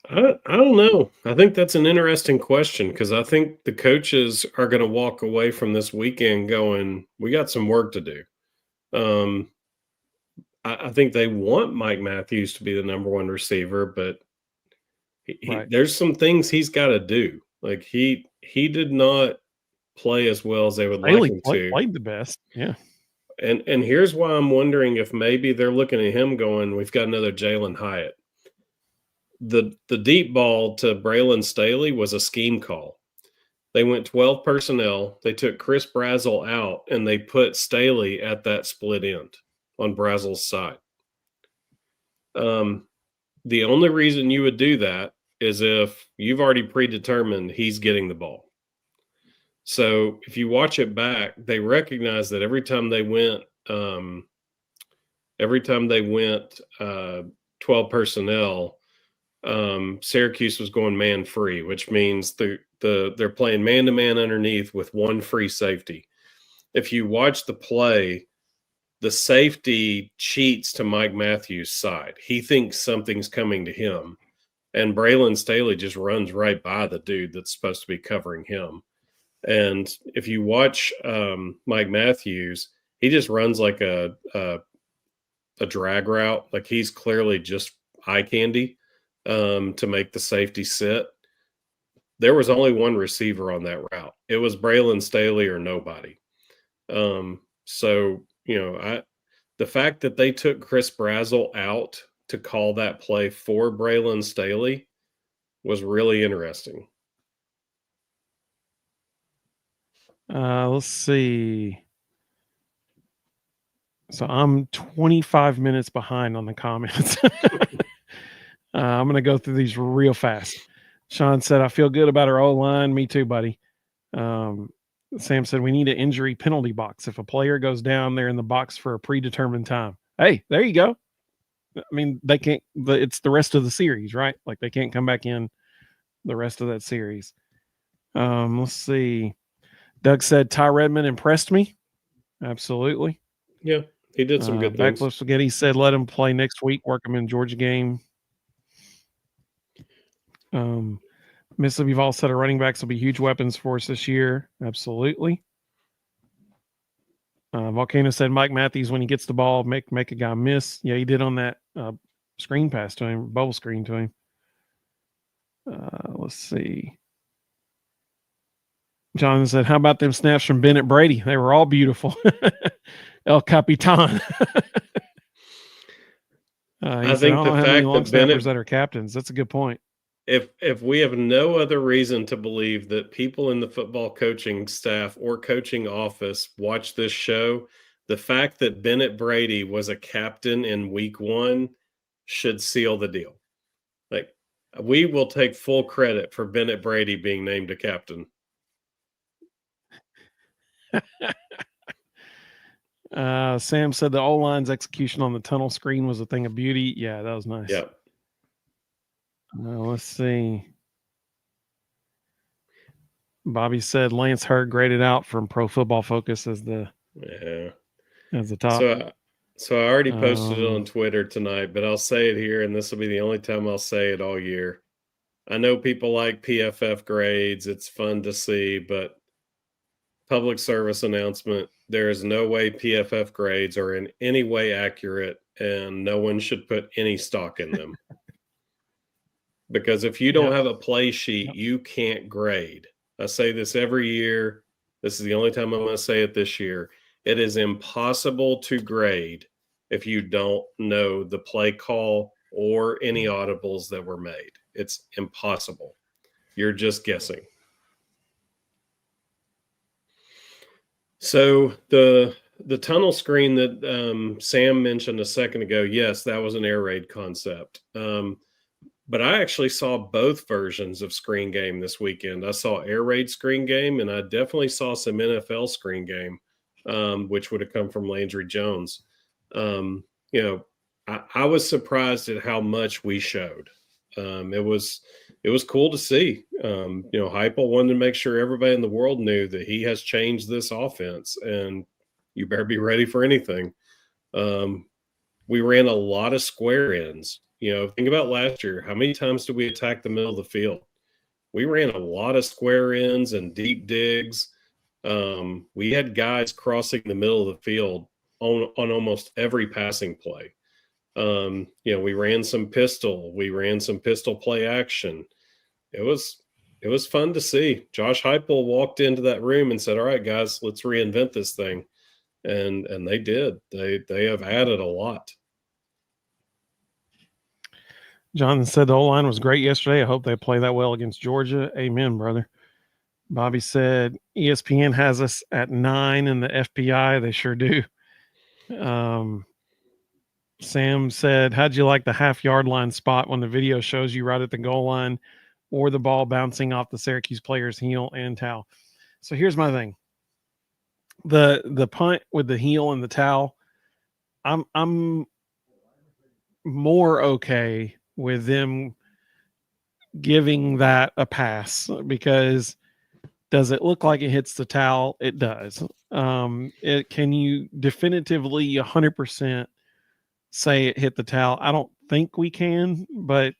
I don't know. I think that's an interesting question because I think the coaches are going to walk away from this weekend going, we got some work to do. I think they want Mike Matthews to be the number one receiver, but Right. there's some things he's got to do. Like he did not play as well as they would like him to. Played the best. Yeah. And here's why I'm wondering if maybe they're looking at him going, we've got another Jalen Hyatt. The deep ball to Braylon Staley was a scheme call. They went 12 personnel. They took Chris Brazel out, and they put Staley at that split end on Brazel's side. The only reason you would do that is if you've already predetermined he's getting the ball. So if you watch it back, they recognize that every time they went 12 personnel, Syracuse was going man free, which means they're playing man to man underneath with one free safety. If you watch the play, the safety cheats to Mike Matthews' side. He thinks something's coming to him, and Braylon Staley just runs right by the dude that's supposed to be covering him. And if you watch Mike Matthews, he just runs like a drag route. Like he's clearly just eye candy to make the safety sit. There was only one receiver on that route. It was Braylon Staley or nobody. So, the fact that they took Chris Brazel out to call that play for Braylon Staley was really interesting. Let's see. So I'm 25 minutes behind on the comments. I'm going to go through these real fast. Sean said, I feel good about our O-line. Me too, buddy. Sam said, we need an injury penalty box. If a player goes down, they're in the box for a predetermined time. Hey, there you go. I mean, they can't, it's the rest of the series, right? Like they can't come back in the rest of that series. Let's see. Doug said, Ty Redmond impressed me. Absolutely. Yeah, he did some good things. Backflip Spaghetti said, let him play next week, work him in Georgia game. Mississippi Vol said our running backs will be huge weapons for us this year. Absolutely. Volcano said Mike Matthews, when he gets the ball, make a guy miss. Yeah, he did on that screen pass to him, bubble screen to him. Let's see. John said, how about them snaps from Bennett Brady? They were all beautiful. El Capitan. I think the fact that Bennett, that are captains, that's a good point. If we have no other reason to believe that people in the football coaching staff or coaching office watch this show, the fact that Bennett Brady was a captain in week 1 should seal the deal. Like, we will take full credit for Bennett Brady being named a captain. Sam said the O-line's execution on the tunnel screen was a thing of beauty. Yeah, that was nice. Yeah. Let's see. Bobby said Lance Hurd graded out from Pro Football Focus as the top. So I already posted it on Twitter tonight, but I'll say it here, and this will be the only time I'll say it all year. I know people like PFF grades. It's fun to see, but public service announcement, there is no way PFF grades are in any way accurate, and no one should put any stock in them. Because if you don't have a play sheet, you can't grade. I say this every year. This is the only time I'm going to say it this year. It is impossible to grade if you don't know the play call or any audibles that were made. It's impossible. You're just guessing. So the tunnel screen that Sam mentioned a second ago, yes, that was an air raid concept. But I actually saw both versions of screen game this weekend. I saw air raid screen game, and I definitely saw some NFL screen game, which would have come from Landry Jones. I was surprised at how much we showed. It was cool to see. Heupel wanted to make sure everybody in the world knew that he has changed this offense, and you better be ready for anything. We ran a lot of square ends. Think about last year. How many times did we attack the middle of the field? We ran a lot of square ends and deep digs. We had guys crossing the middle of the field on almost every passing play. We ran some pistol. We ran some pistol play action. It was fun to see. Josh Heupel walked into that room and said, "All right, guys, let's reinvent this thing," and they did. They have added a lot. Jonathan said the O-line was great yesterday. I hope they play that well against Georgia. Amen, brother. Bobby said ESPN has us at 9 in the FPI. They sure do. Sam said, how'd you like the half-yard line spot when the video shows you right at the goal line or the ball bouncing off the Syracuse player's heel and towel? So here's my thing. The punt with the heel and the towel, I'm more okay with them giving that a pass, because does it look like it hits the towel? It does. Can you definitively 100% say it hit the towel? I don't think we can, but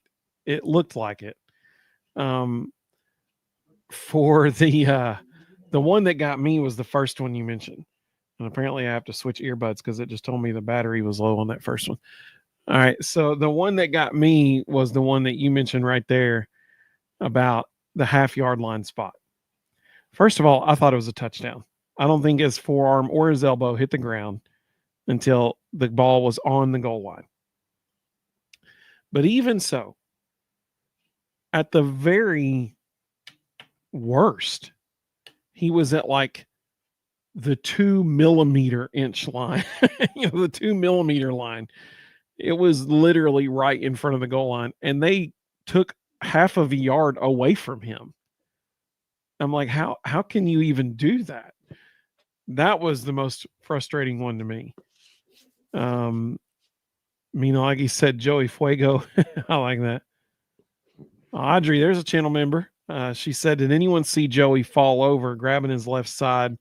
it looked like it. For the one that got me was the first one you mentioned. And apparently I have to switch earbuds because it just told me the battery was low on that first one. All right. So the one that got me was the one that you mentioned right there about the half-yard line spot. First of all, I thought it was a touchdown. I don't think his forearm or his elbow hit the ground until the ball was on the goal line. But even so, at the very worst, he was at like the 2 millimeter inch line, the 2 millimeter line. It was literally right in front of the goal line, and they took half of a yard away from him. I'm like, how can you even do that? That was the most frustrating one to me. Minagi said Joey Fuego. I like that. Audrey, there's a channel member. She said, did anyone see Joey fall over grabbing his left side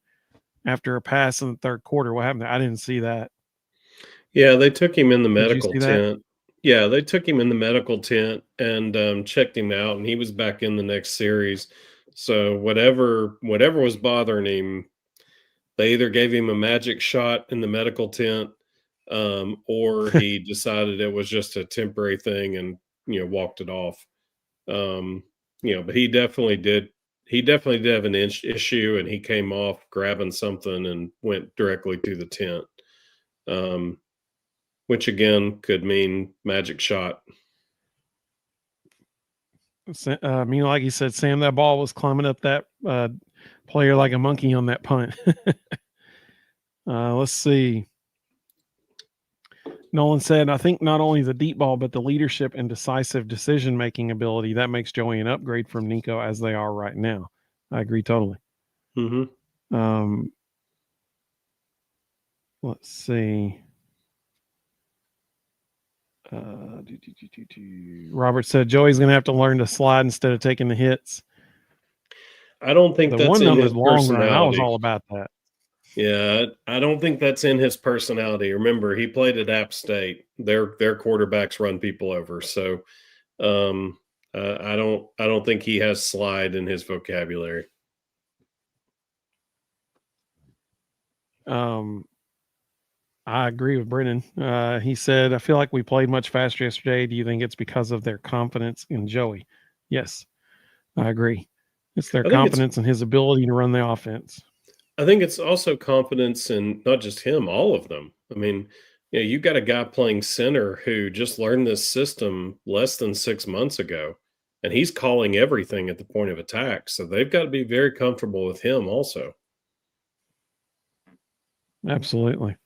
after a pass in the third quarter? What happened there? I didn't see that. Yeah, they took him in the medical tent. Yeah, they took him in the medical tent and checked him out, and he was back in the next series. So whatever was bothering him, they either gave him a magic shot in the medical tent, or he decided it was just a temporary thing and walked it off. But he definitely did. He definitely did have an issue, and he came off grabbing something and went directly to the tent. Which again could mean magic shot. Like he said, Sam, that ball was climbing up that player like a monkey on that punt. Let's see. Nolan said, I think not only the deep ball, but the leadership and decisive decision-making ability, that makes Joey an upgrade from Nico as they are right now. I agree totally. Mm-hmm. Let's see. Robert said Joey's going to have to learn to slide instead of taking the hits. I don't think The that's one in number's his long run. I was personality. all about that. Yeah, I don't think that's in his personality. Remember, he played at App State. Their quarterbacks run people over. So I don't think he has slide in his vocabulary. I agree with Brennan. He said, I feel like we played much faster yesterday. Do you think it's because of their confidence in Joey? Yes, I agree. It's their confidence in his ability to run the offense. I think it's also confidence in not just him, all of them. I mean, you got a guy playing center who just learned this system less than 6 months ago, and he's calling everything at the point of attack. So they've got to be very comfortable with him also. Absolutely.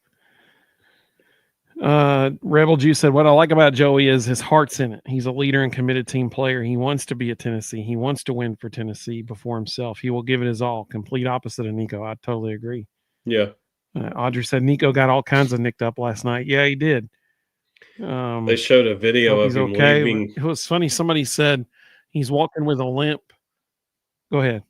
Rebel Juice said, what I like about Joey is his heart's in it. He's a leader and committed team player. He wants to be at Tennessee. He wants to win for Tennessee before himself. He will give it his all. Complete opposite of Nico. I totally agree. Yeah. Audrey said Nico got all kinds of nicked up last night. Yeah, he did. They showed a video of him leaving. It was funny. Somebody said he's walking with a limp. Go ahead.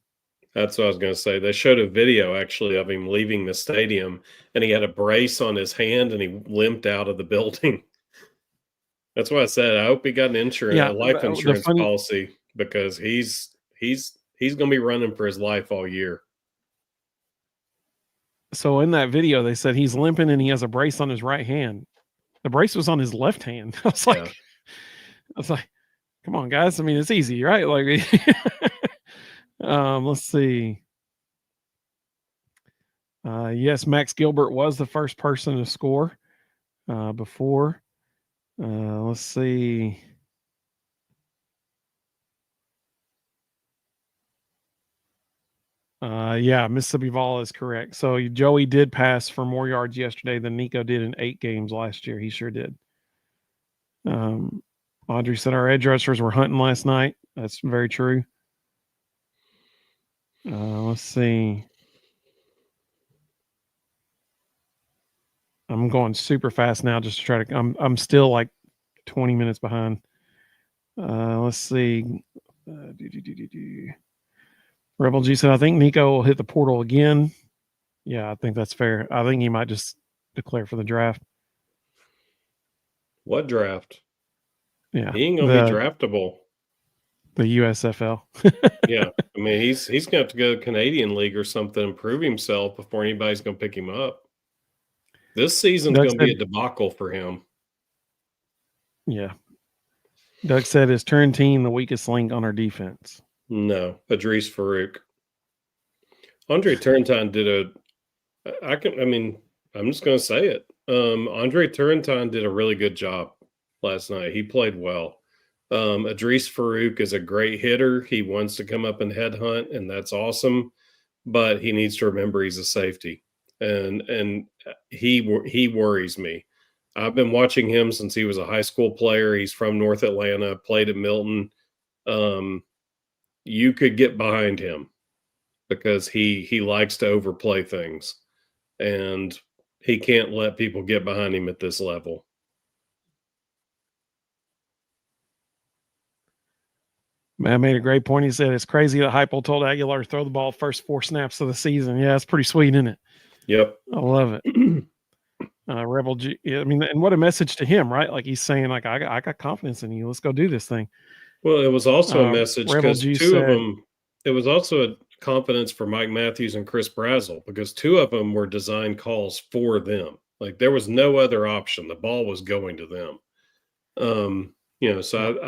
That's what I was going to say. They showed a video actually of him leaving the stadium, and he had a brace on his hand, and he limped out of the building. That's why I said I hope he got a life insurance policy, because he's going to be running for his life all year. So in that video, they said he's limping and he has a brace on his right hand. The brace was on his left hand. I was like, come on, guys. I mean, it's easy, right? Like, let's see. Yes, Max Gilbert was the first person to score before. Let's see. Yeah, Mississippi Vol is correct. So Joey did pass for more yards yesterday than Nico did in 8 games last year. He sure did. Audrey said our edge rushers were hunting last night. That's very true. Let's see. I'm going super fast now just to try to. I'm still like 20 minutes behind. Let's see. Rebel G said, I think Nico will hit the portal again. Yeah, I think that's fair. I think he might just declare for the draft. What draft? Yeah. He ain't going to be draftable. The USFL. Yeah. I mean, he's going to have to go to Canadian League or something and prove himself before anybody's going to pick him up. This season's going to be a debacle for him. Yeah. Doug said, is Turrentine the weakest link on our defense? No, Idris Farouk. Andre Turrentine did I'm just going to say it. Andre Turrentine did a really good job last night. He played well. Idris Farouk is a great hitter. He wants to come up and headhunt, and that's awesome. But he needs to remember he's a safety, and he worries me. I've been watching him since he was a high school player. He's from North Atlanta, played at Milton. You could get behind him because he likes to overplay things, and he can't let people get behind him at this level. Man made a great point. He said, it's crazy that Heupel told Aguilar to throw the ball first 4 snaps of the season. Yeah, it's pretty sweet, isn't it? Yep. I love it. Rebel G, I mean, and what a message to him, right? Like he's saying, like, I got confidence in you. Let's go do this thing. Well, it was also a message because two of them, it was also a confidence for Mike Matthews and Chris Brazzell, because 2 of them were designed calls for them. Like there was no other option. The ball was going to them. So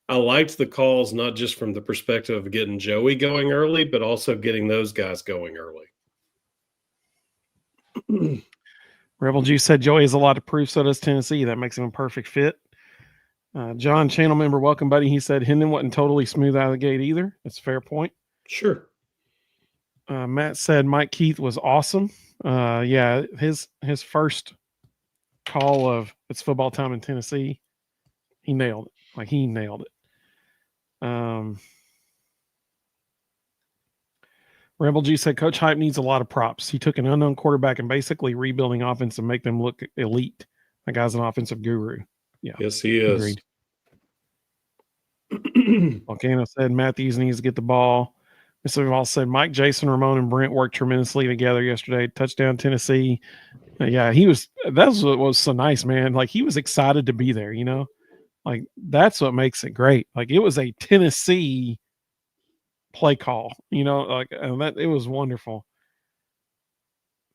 I liked the calls, not just from the perspective of getting Joey going early, but also getting those guys going early. Rebel G said Joey has a lot of proof, so does Tennessee. That makes him a perfect fit. John, channel member, welcome, buddy. He said Hendon wasn't totally smooth out of the gate either. That's a fair point. Sure. Matt said Mike Keith was awesome. Yeah, his first call of it's football time in Tennessee, he nailed it. Like he nailed it. Rebel G said Coach Hype needs a lot of props. He took an unknown quarterback and basically rebuilding offense and make them look elite. That guy's an offensive guru. Yeah. Yes, he is. Volcano said Matthews needs to get the ball. Mr. Duval said Mike, Jason, Ramon, and Brent worked tremendously together yesterday. Touchdown Tennessee. Yeah, that's what was so nice, man. Like he was excited to be there, you know? Like that's what makes it great. Like it was a Tennessee play call, you know, like that it was wonderful.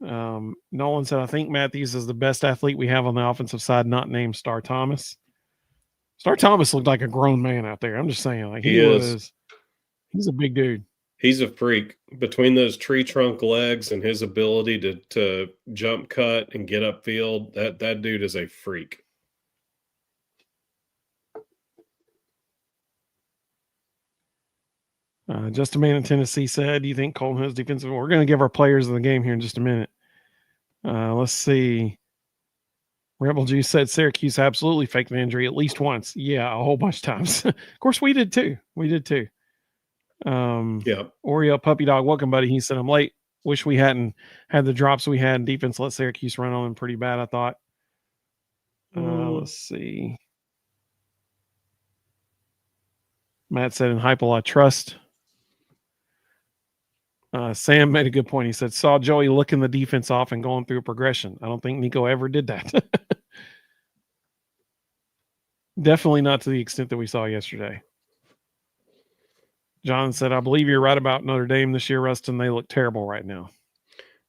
Nolan said, I think Matthews is the best athlete we have on the offensive side, not named Star Thomas. Star Thomas looked like a grown man out there. I'm just saying, like he's a big dude. He's a freak. Between those tree trunk legs and his ability to jump cut and get upfield, that dude is a freak. Just a man in Tennessee said, do you think Colton Hood's defensive? We're going to give our players of the game here in just a minute. Let's see. Rebel Juice said Syracuse absolutely faked the injury at least once. Yeah, a whole bunch of times. Of course, we did too. Yeah. Oreo Puppy Dog, welcome, buddy. He said, I'm late. Wish we hadn't had the drops we had. Defense let Syracuse run on them pretty bad, I thought. Let's see. Matt said, in Hypel, I trust. Sam made a good point. He said, saw Joey looking the defense off and going through a progression. I don't think Nico ever did that. Definitely not to the extent that we saw yesterday. John said, I believe you're right about Notre Dame this year, Ruston. They look terrible right now.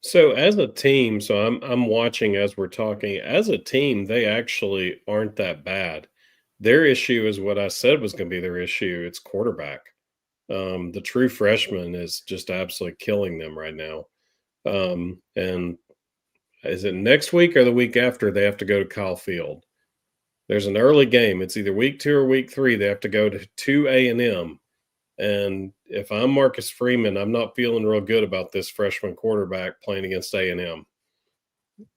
So as a team, so I'm watching as we're talking. As a team, they actually aren't that bad. Their issue is what I said was going to be their issue. It's quarterback. The true freshman is just absolutely killing them right now. And is it next week or the week after they have to go to Kyle Field? There's an early game. It's either week 2 or week 3. They have to go to A&M. And if I'm Marcus Freeman, I'm not feeling real good about this freshman quarterback playing against A&M.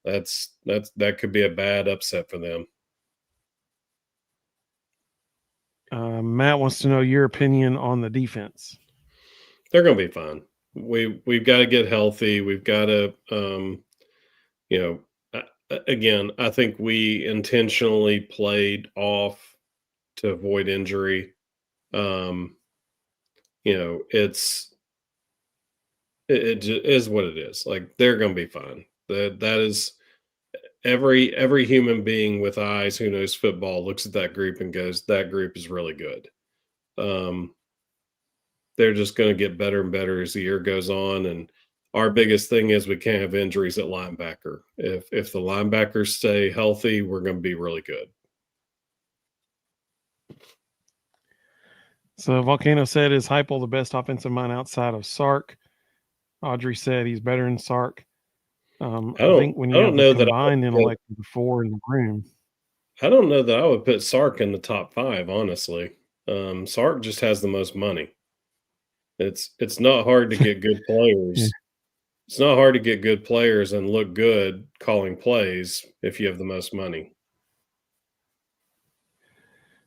That could be a bad upset for them. Matt wants to know your opinion on the defense. They're going to be fine. We've got to get healthy. We've got to, again, I think we intentionally played off to avoid injury. It is what it is. Like they're going to be fine. That is every human being with eyes who knows football looks at that group and goes, that group is really good. They're just going to get better and better as the year goes on. And our biggest thing is we can't have injuries at linebacker. If the linebackers stay healthy, we're going to be really good. So Volcano said, is Heupel the best offensive mind outside of Sark? Audrey said he's better than Sark. I think when you have the combined intellect of the 4 in the room. I don't know that I would put Sark in the top 5, honestly. Sark just has the most money. It's not hard to get good players. Yeah. It's not hard to get good players and look good calling plays if you have the most money.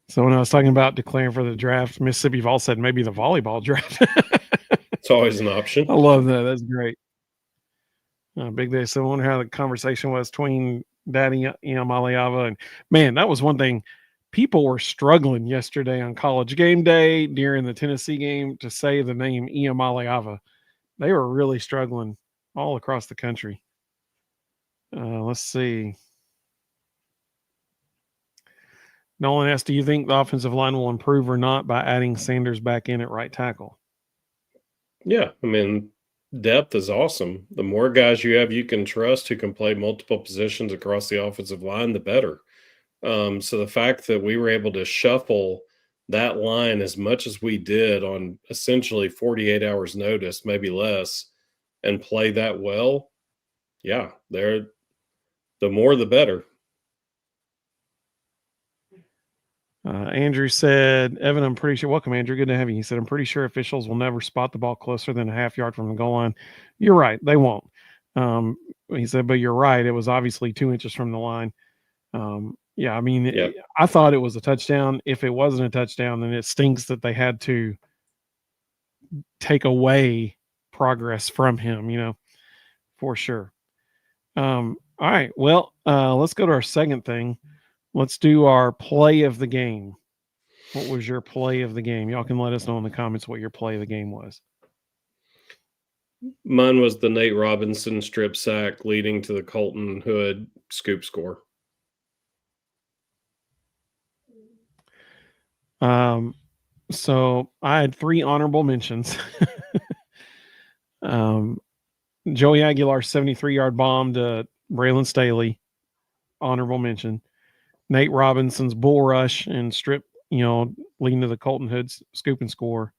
So when I was talking about declaring for the draft, Mississippi Vol said maybe the volleyball draft. It's always an option. I love that. That's great. Big Day. So I wonder how the conversation was between Daddy Iamaleava and man, that was one thing. People were struggling yesterday on College Game Day during the Tennessee game to say the name Iamaleava. They were really struggling all across the country. Let's see. Nolan asked, do you think the offensive line will improve or not by adding Sanders back in at right tackle? Yeah, I mean, depth is awesome. The more guys you have you can trust who can play multiple positions across the offensive line, the better. So the fact that we were able to shuffle that line as much as we did on essentially 48 hours notice, maybe less, and play that well, yeah, the more the better. Andrew said, Evan, I'm pretty sure. Welcome, Andrew. Good to have you. He said, I'm pretty sure officials will never spot the ball closer than a half yard from the goal line. You're right. They won't. He said, but you're right. It was obviously 2 inches from the line. Yeah, I mean, yep. I thought it was a touchdown. If it wasn't a touchdown, then it stinks that they had to take away progress from him, for sure. All right. Well, let's go to our second thing. Let's do our play of the game. What was your play of the game? Y'all can let us know in the comments what your play of the game was. Mine was the Nate Robinson strip sack leading to the Colton Hood scoop score. So I had 3 honorable mentions. Joey Aguilar's 73-yard bomb to Braylon Staley, honorable mention. Nate Robinson's bull rush and strip, leading to the Colton Hood's scoop and score,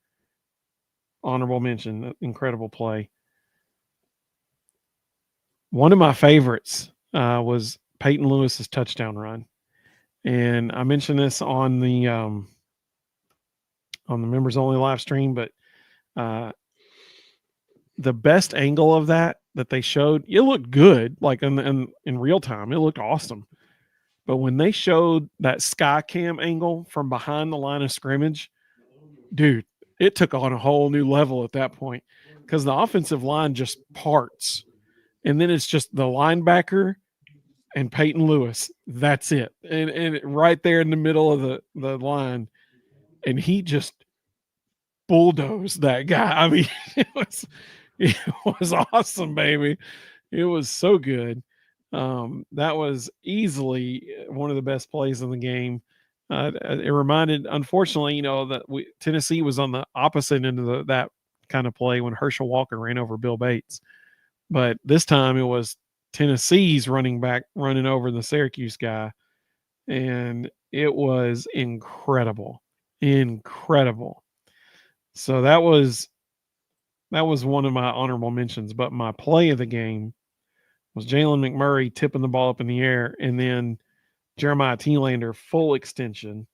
honorable mention. Incredible play. One of my favorites was Peyton Lewis's touchdown run, and I mentioned this on the members only live stream, but the best angle of that they showed, it looked good, like in real time, it looked awesome. But when they showed that sky cam angle from behind the line of scrimmage, dude, it took on a whole new level at that point, because the offensive line just parts. And then it's just the linebacker and Peyton Lewis. That's it. And right there in the middle of the line. And he just bulldozed that guy. I mean, it was awesome, baby. It was so good. That was easily one of the best plays in the game. It reminded, unfortunately, that Tennessee was on the opposite end of that kind of play when Herschel Walker ran over Bill Bates. But this time it was Tennessee's running back running over the Syracuse guy. And it was incredible. Incredible. So that was one of my honorable mentions. But my play of the game was Jalen McMurray tipping the ball up in the air, and then Jeremiah Thielander full extension.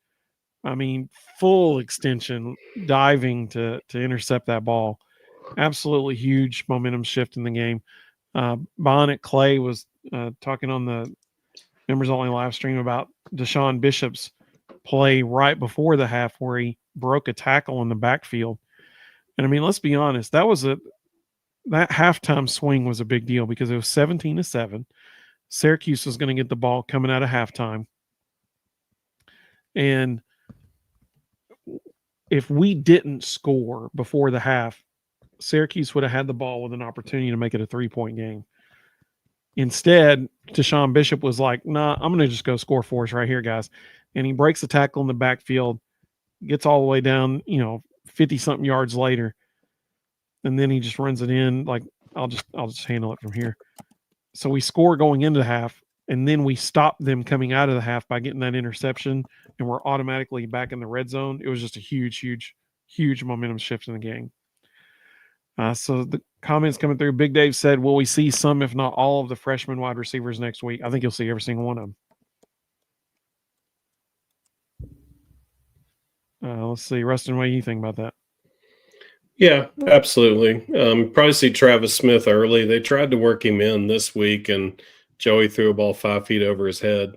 I mean, full extension, diving to intercept that ball. Absolutely huge momentum shift in the game. Bonnet Clay was talking on the members only live stream about Deshaun Bishop's play right before the half, where he broke a tackle in the backfield. And I mean, let's be honest, that halftime swing was a big deal, because it was 17-7. Syracuse was going to get the ball coming out of halftime. And if we didn't score before the half, Syracuse would have had the ball with an opportunity to make it a 3-point game. Instead, Deshaun Bishop was like, nah, I'm going to just go score for us right here, guys. And he breaks the tackle in the backfield, gets all the way down, 50-something yards later. And then he just runs it in like, I'll just handle it from here. So we score going into the half, and then we stop them coming out of the half by getting that interception, and we're automatically back in the red zone. It was just a huge, huge, huge momentum shift in the game. So the comments coming through. Big Dave said, will we see some, if not all, of the freshman wide receivers next week? I think you'll see every single one of them. Let's see. Ruston, what do you think about that? Yeah, absolutely. Probably see Travis Smith early. They tried to work him in this week, and Joey threw a ball 5 feet over his head.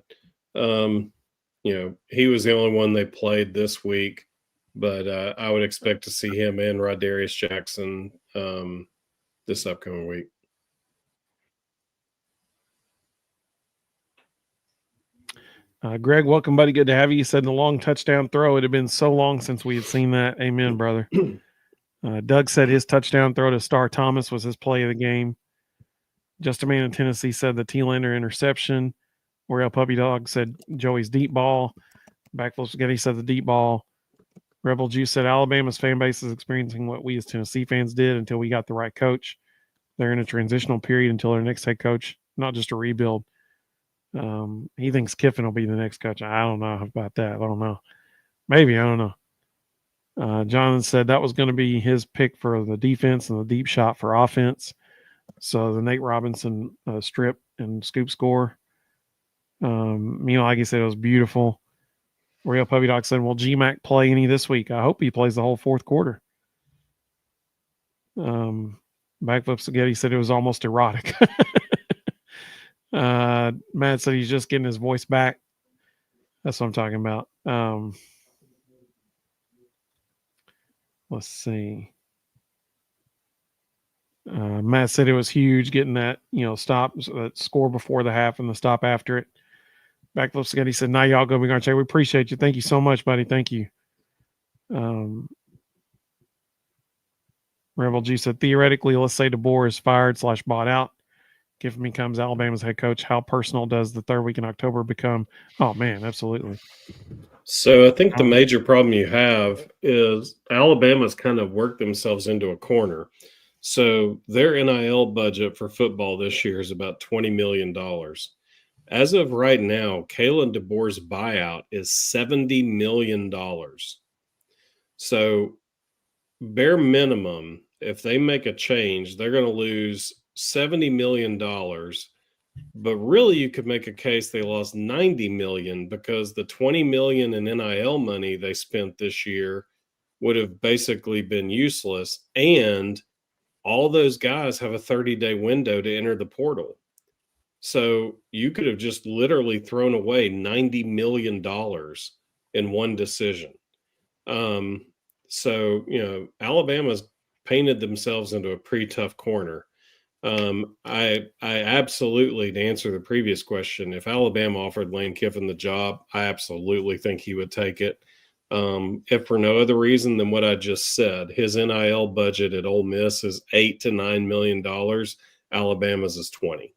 He was the only one they played this week, but I would expect to see him and Rodarius Jackson this upcoming week. Greg, welcome, buddy. Good to have you. You said the long touchdown throw. It had been so long since we had seen that. Amen, brother. Doug said his touchdown throw to Star Thomas was his play of the game. Just a Man in Tennessee said the Thielander interception. Oriel Puppy Dog said Joey's deep ball. Backflip Spaghetti said the deep ball. Rebel Juice said Alabama's fan base is experiencing what we as Tennessee fans did until we got the right coach. They're in a transitional period until their next head coach, not just a rebuild. He thinks Kiffin will be the next coach. I don't know about that. I don't know. Maybe. I don't know. Jonathan said that was going to be his pick for the defense and the deep shot for offense. So the Nate Robinson strip and scoop score. Like he said, it was beautiful. Real Puppy Dog said, will GMAC play any this week? I hope he plays the whole fourth quarter. Backflip Spaghetti said it was almost erotic. Matt said he's just getting his voice back. That's what I'm talking about. Let's see. Matt said it was huge getting that, stop, that score before the half and the stop after it. Backflip Scotty said, now y'all go, Big Check. We appreciate you. Thank you so much, buddy. Thank you. Rebel G said, theoretically, let's say DeBoer is fired / bought out. If he becomes Alabama's head coach, how personal does the third week in October become? Oh, man, absolutely. So I think the major problem you have is Alabama's kind of worked themselves into a corner. So their NIL budget for football this year is about $20 million. As of right now, Kalen DeBoer's buyout is $70 million. So bare minimum, if they make a change, they're going to lose $70 million. But really, you could make a case they lost $90 million because the $20 million in NIL money they spent this year would have basically been useless. And all those guys have a 30-day window to enter the portal. So you could have just literally thrown away $90 million in one decision. So, Alabama's painted themselves into a pretty tough corner. I absolutely, to answer the previous question, if Alabama offered Lane Kiffin the job, I absolutely think he would take it. If for no other reason than what I just said, his NIL budget at Ole Miss is $8 to $9 million. Alabama's is 20.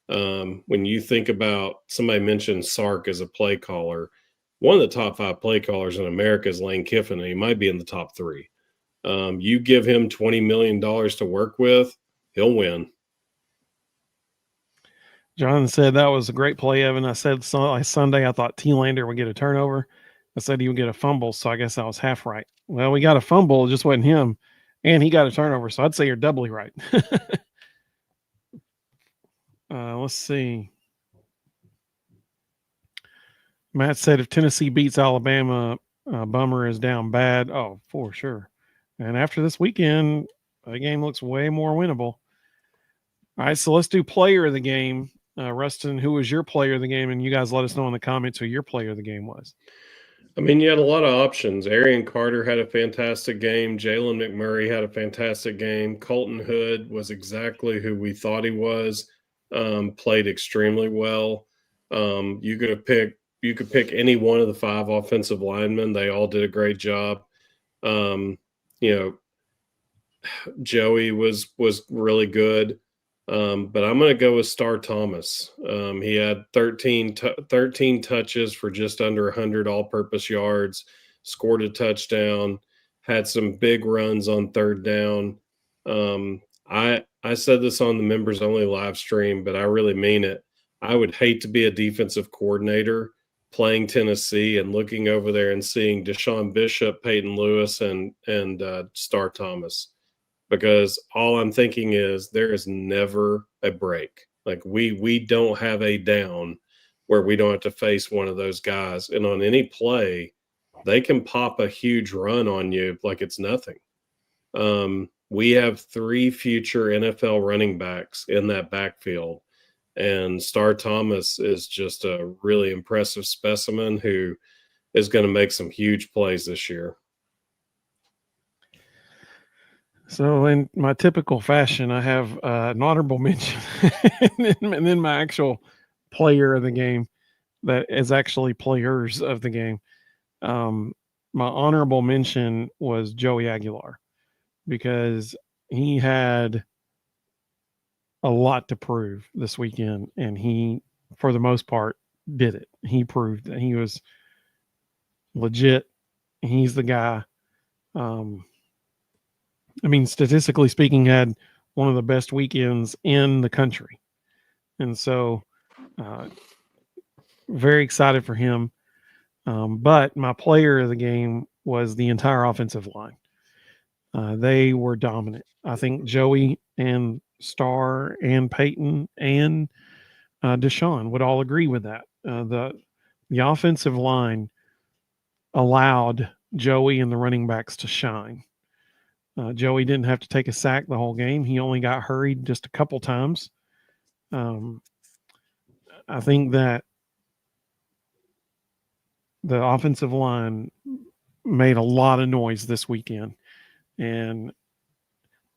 When you think about, somebody mentioned Sark as a play caller, one of the top 5 play callers in America is Lane Kiffin, and he might be in the top 3. You give him $20 million to work with, he'll win. John said that was a great play, Evan. I said Sunday I thought T-Lander would get a turnover. I said he would get a fumble, so I guess I was half right. Well, we got a fumble, it just wasn't him, and he got a turnover, so I'd say you're doubly right. Let's see. Matt said if Tennessee beats Alabama, Bummer is down bad. Oh, for sure. And after this weekend, the game looks way more winnable. All right, so let's do player of the game. Ruston, who was your player of the game? And you guys let us know in the comments who your player of the game was. I mean, you had a lot of options. Arian Carter had a fantastic game. Jalen McMurray had a fantastic game. Colton Hood was exactly who we thought he was. Played extremely well. You could pick any one of the 5 offensive linemen. They all did a great job. Joey was really good. But I'm going to go with Star Thomas. He had 13 touches for just under 100 all-purpose yards, scored a touchdown, had some big runs on third down. I said this on the members-only live stream, but I really mean it. I would hate to be a defensive coordinator playing Tennessee and looking over there and seeing Deshaun Bishop, Peyton Lewis, and Star Thomas. Because all I'm thinking is there is never a break. Like we don't have a down where we don't have to face one of those guys. And on any play, they can pop a huge run on you like it's nothing. We have 3 future NFL running backs in that backfield. And Star Thomas is just a really impressive specimen who is going to make some huge plays this year. So in my typical fashion, I have an honorable mention and then my actual player of the game that is actually players of the game. My honorable mention was Joey Aguilar because he had a lot to prove this weekend, and he, for the most part, did it. He proved that he was legit. He's the guy. I mean, statistically speaking, had one of the best weekends in the country. And so very excited for him. But my player of the game was the entire offensive line. They were dominant. I think Joey and Starr and Peyton and Deshaun would all agree with that. The offensive line allowed Joey and the running backs to shine. Joey didn't have to take a sack the whole game. He only got hurried just a couple times. I think that the offensive line made a lot of noise this weekend. And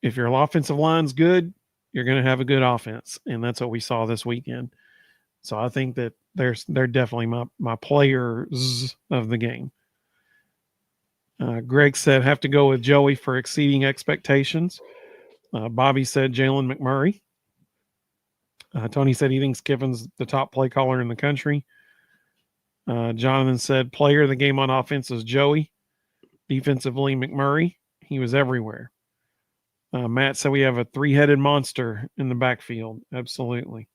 if your offensive line's good, you're going to have a good offense, and that's what we saw this weekend. So I think that they're definitely my players of the game. Greg said have to go with Joey for exceeding expectations. Bobby said Jalen McMurray. Tony said he thinks Kiffin's the top play caller in the country. Jonathan said player of the game on offense is Joey. Defensively, McMurray. He was everywhere. Matt said we have a three-headed monster in the backfield. Absolutely.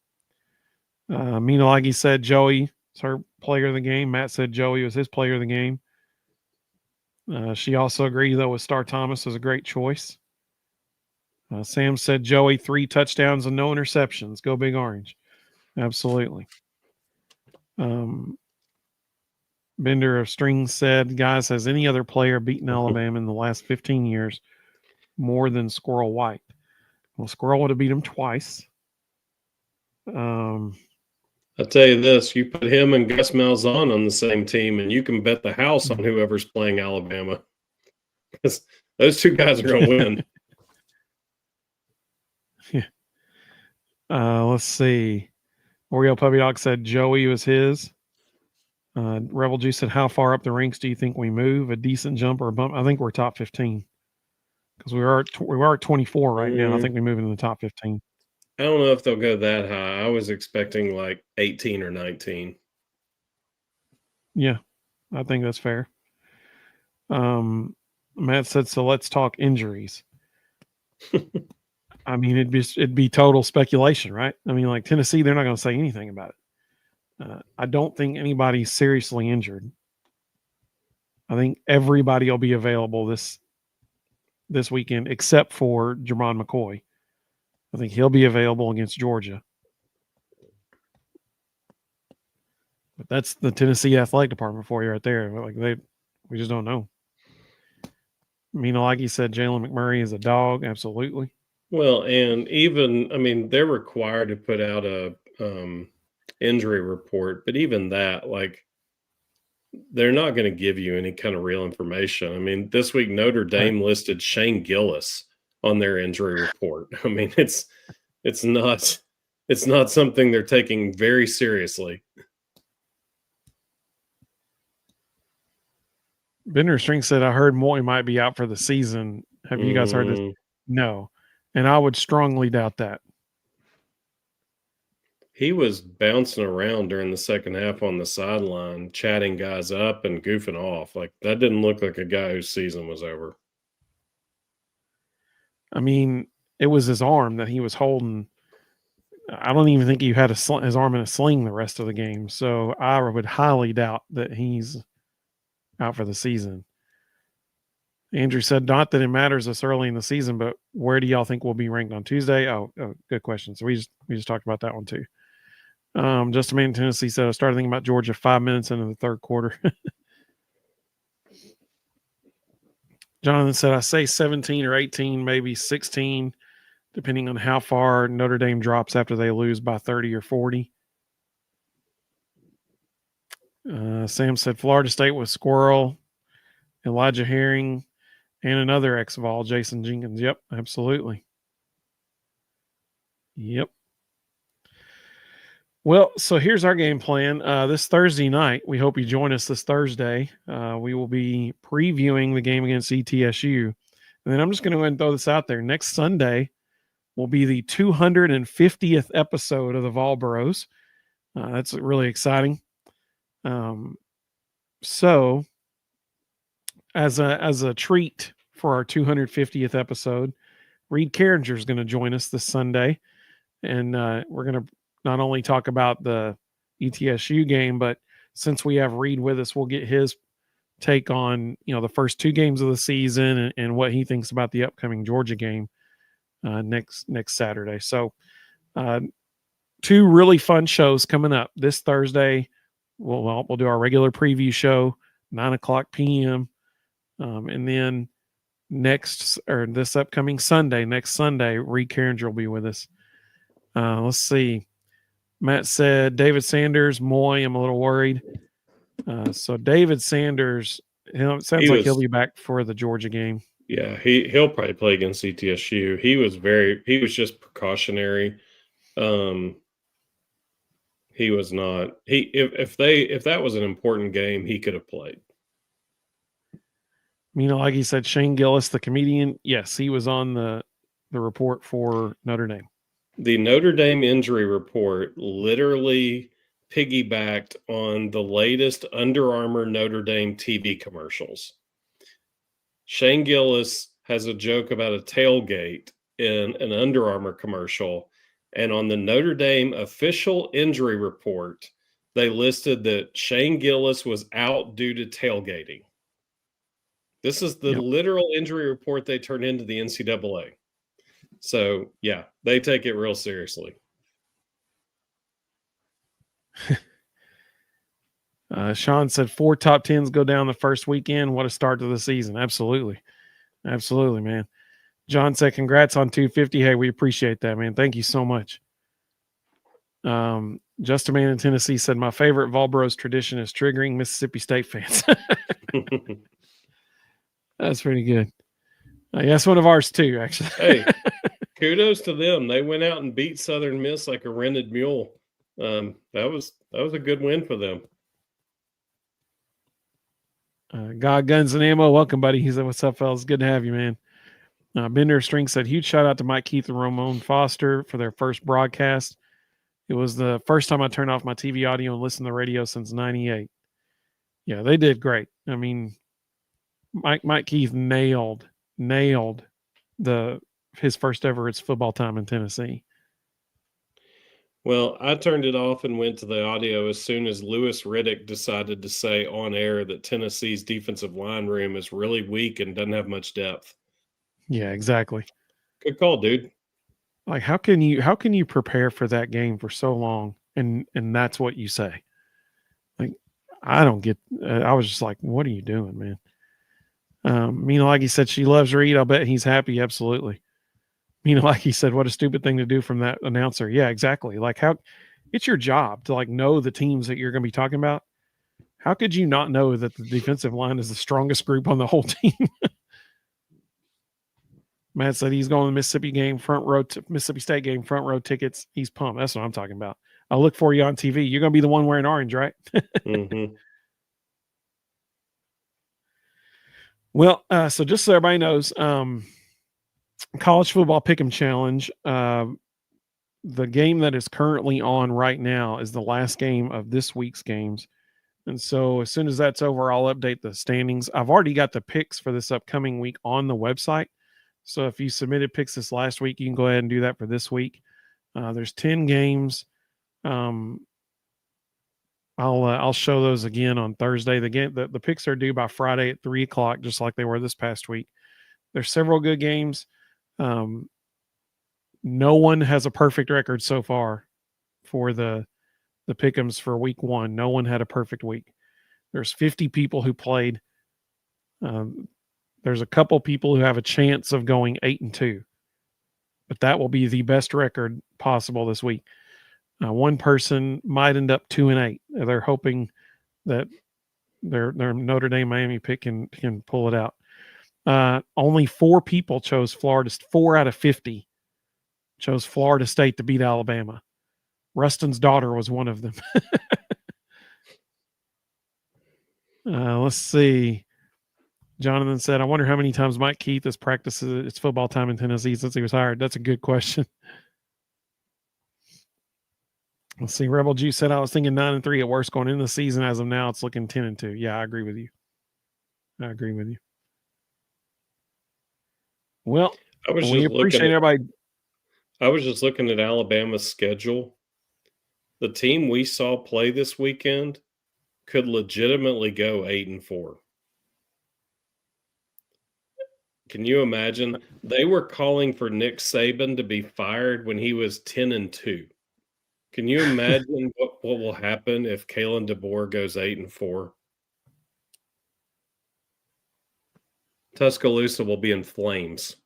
Minalagi said Joey is her player of the game. Matt said Joey was his player of the game. She also agreed, though, with Star Thomas was a great choice. Sam said Joey, 3 touchdowns and no interceptions. Go Big Orange. Absolutely. Bender of Strings said, guys, has any other player beaten Alabama in the last 15 years more than Squirrel White? Well, Squirrel would have beat him twice. I'll tell you this, you put him and Gus Malzahn on the same team, and you can bet the house on whoever's playing Alabama. Because those 2 guys are going to win. Let's see. Oreo Puppy Dog said Joey was his. Rebel Juice said, how far up the ranks do you think we move? A decent jump or a bump? I think we're top 15. Because we are at 24 right now. I think we move into the top 15. I don't know if they'll go that high. I was expecting like 18 or 19. Yeah, I think that's fair. Matt said, so let's talk injuries. I mean, it'd be total speculation, right? I mean, like Tennessee, they're not going to say anything about it. I don't think anybody's seriously injured. I think everybody will be available this weekend except for Jermon McCoy. I think he'll be available against Georgia. But that's the Tennessee athletic department for you right there. Like we just don't know. I mean, like you said, Jalen McMurray is a dog. Absolutely. Well, and even, I mean, they're required to put out a injury report, but even that, like, they're not going to give you any kind of real information. I mean, this week Notre Dame listed Shane Gillis on their injury report. I mean, it's not something they're taking very seriously. Bender String said, I heard Moy might be out for the season. Have you guys heard this? No. And I would strongly doubt that. He was bouncing around during the second half on the sideline, chatting guys up and goofing off. Like, that didn't look like a guy whose season was over. I mean, it was his arm that he was holding. I don't even think he had his arm in a sling the rest of the game. So I would highly doubt that he's out for the season. Andrew said, not that it matters this early in the season, but where do y'all think we'll be ranked on Tuesday? Oh, good question. So we just talked about that one too. Just a man in Tennessee said, I started thinking about Georgia 5 minutes into the third quarter. Jonathan said, I say 17 or 18, maybe 16, depending on how far Notre Dame drops after they lose by 30 or 40. Sam said, Florida State with Squirrel, Elijah Herring, and another ex-Vol, Jason Jenkins. Yep, absolutely. Yep. Well, so here's our game plan. This Thursday night, we hope you join us this Thursday. We will be previewing the game against ETSU. And then I'm just going to go ahead and throw this out there. Next Sunday will be the 250th episode of the Vol Bros. That's really exciting. So as a treat for our 250th episode, Reed Carringer is going to join us this Sunday. And we're going to not only talk about the ETSU game, but since we have Reed with us, we'll get his take on, the first 2 games of the season and what he thinks about the upcoming Georgia game next Saturday. So 2 really fun shows coming up this Thursday. We'll do our regular preview show, 9:00 p.m. And then this upcoming Sunday, next Sunday, Reed Carringer will be with us. Let's see. Matt said David Sanders, Moy. I'm a little worried. So David Sanders, it sounds like he'll be back for the Georgia game. Yeah, he'll probably play against ETSU. He was just precautionary. He was not if that was an important game, he could have played. Like he said, Shane Gillis, the comedian, yes, he was on the report for Notre Dame. The Notre Dame injury report literally piggybacked on the latest Under Armour Notre Dame TV commercials. Shane Gillis has a joke about a tailgate in an Under Armour commercial, and on the Notre Dame official injury report, they listed that Shane Gillis was out due to tailgating. This is the literal injury report they turned into the NCAA. So, yeah, they take it real seriously. Sean said 4 top 10s go down the first weekend. What a start to the season. Absolutely. Absolutely, man. John said, congrats on 250. Hey, we appreciate that, man. Thank you so much. Just a man in Tennessee said, my favorite Volbros tradition is triggering Mississippi State fans. That's pretty good. That's one of ours too, actually. Hey, kudos to them. They went out and beat Southern Miss like a rented mule. That was a good win for them. God, Guns and Ammo, welcome, buddy. He said, what's up, fellas? Good to have you, man. Bender String said, huge shout out to Mike Keith and Ramon Foster for their first broadcast. It was the first time I turned off my TV audio and listened to the radio since 98. Yeah, they did great. I mean, Mike Keith nailed his first ever It's Football Time in Tennessee. Well, I turned it off and went to the audio as soon as Louis Riddick decided to say on air that Tennessee's defensive line room is really weak and doesn't have much depth. Yeah, exactly. Good call, dude. Like, how can you prepare for that game for so long and that's what you say? Like, I don't get. I was just like, what are you doing, man? Like he said, she loves Reed. I'll bet he's happy. Absolutely. Like he said, what a stupid thing to do from that announcer. Yeah, exactly. Like, how it's your job to like know the teams that you're going to be talking about. How could you not know that the defensive line is the strongest group on the whole team? Matt said he's going to the Mississippi State game, front row tickets. He's pumped. That's what I'm talking about. I'll look for you on TV. You're going to be the one wearing orange, right? Mm-hmm. Well, so just so everybody knows, college football pick'em challenge. The game that is currently on right now is the last game of this week's games. And so as soon as that's over, I'll update the standings. I've already got the picks for this upcoming week on the website. So if you submitted picks this last week, you can go ahead and do that for this week. There's 10 games. I'll show those again on Thursday. The picks are due by Friday at 3:00, just like they were this past week. There's several good games. No one has a perfect record so far for the pick'ems for week 1. No one had a perfect week. There's 50 people who played. There's a couple people who have a chance of going 8-2, but that will be the best record possible this week. One person might end up 2-8. They're hoping that their Notre Dame Miami pick can pull it out. Only 4 people chose Florida. 4 out of 50 chose Florida State to beat Alabama. Ruston's daughter was one of them. Let's see. Jonathan said, I wonder how many times Mike Keith has practiced It's Football Time in Tennessee since he was hired. That's a good question. Let's see. Rebel Juice said, I was thinking 9-3 at worst going into the season. As of now, it's looking 10-2. Yeah, I agree with you. Well, we appreciate everybody. I was just looking at Alabama's schedule. The team we saw play this weekend could legitimately go 8-4. Can you imagine? They were calling for Nick Saban to be fired when he was 10-2. Can you imagine what will happen if Kalen DeBoer goes 8-4? Tuscaloosa will be in flames.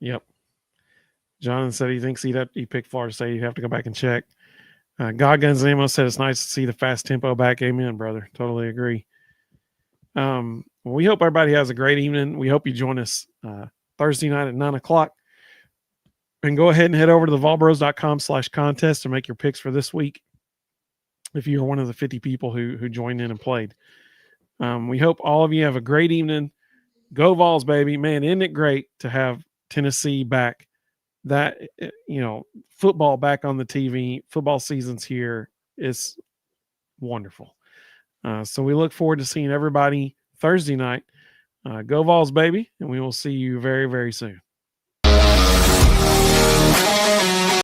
Yep. Jonathan said he thinks he picked Florida State. You have to go back and check. God Guns and Ammo said it's nice to see the fast tempo back. Amen, brother. Totally agree. Well, Well, we hope everybody has a great evening. We hope you join us Thursday night at 9:00. And go ahead and head over to thevolbros.com/contest to make your picks for this week if you're one of the 50 people who joined in and played. We hope all of you have a great evening. Go Vols, baby. Man, isn't it great to have Tennessee back? That, football back on the TV, football season's here. It's wonderful. So we look forward to seeing everybody Thursday night. Go Vols, baby, and we will see you very, very soon.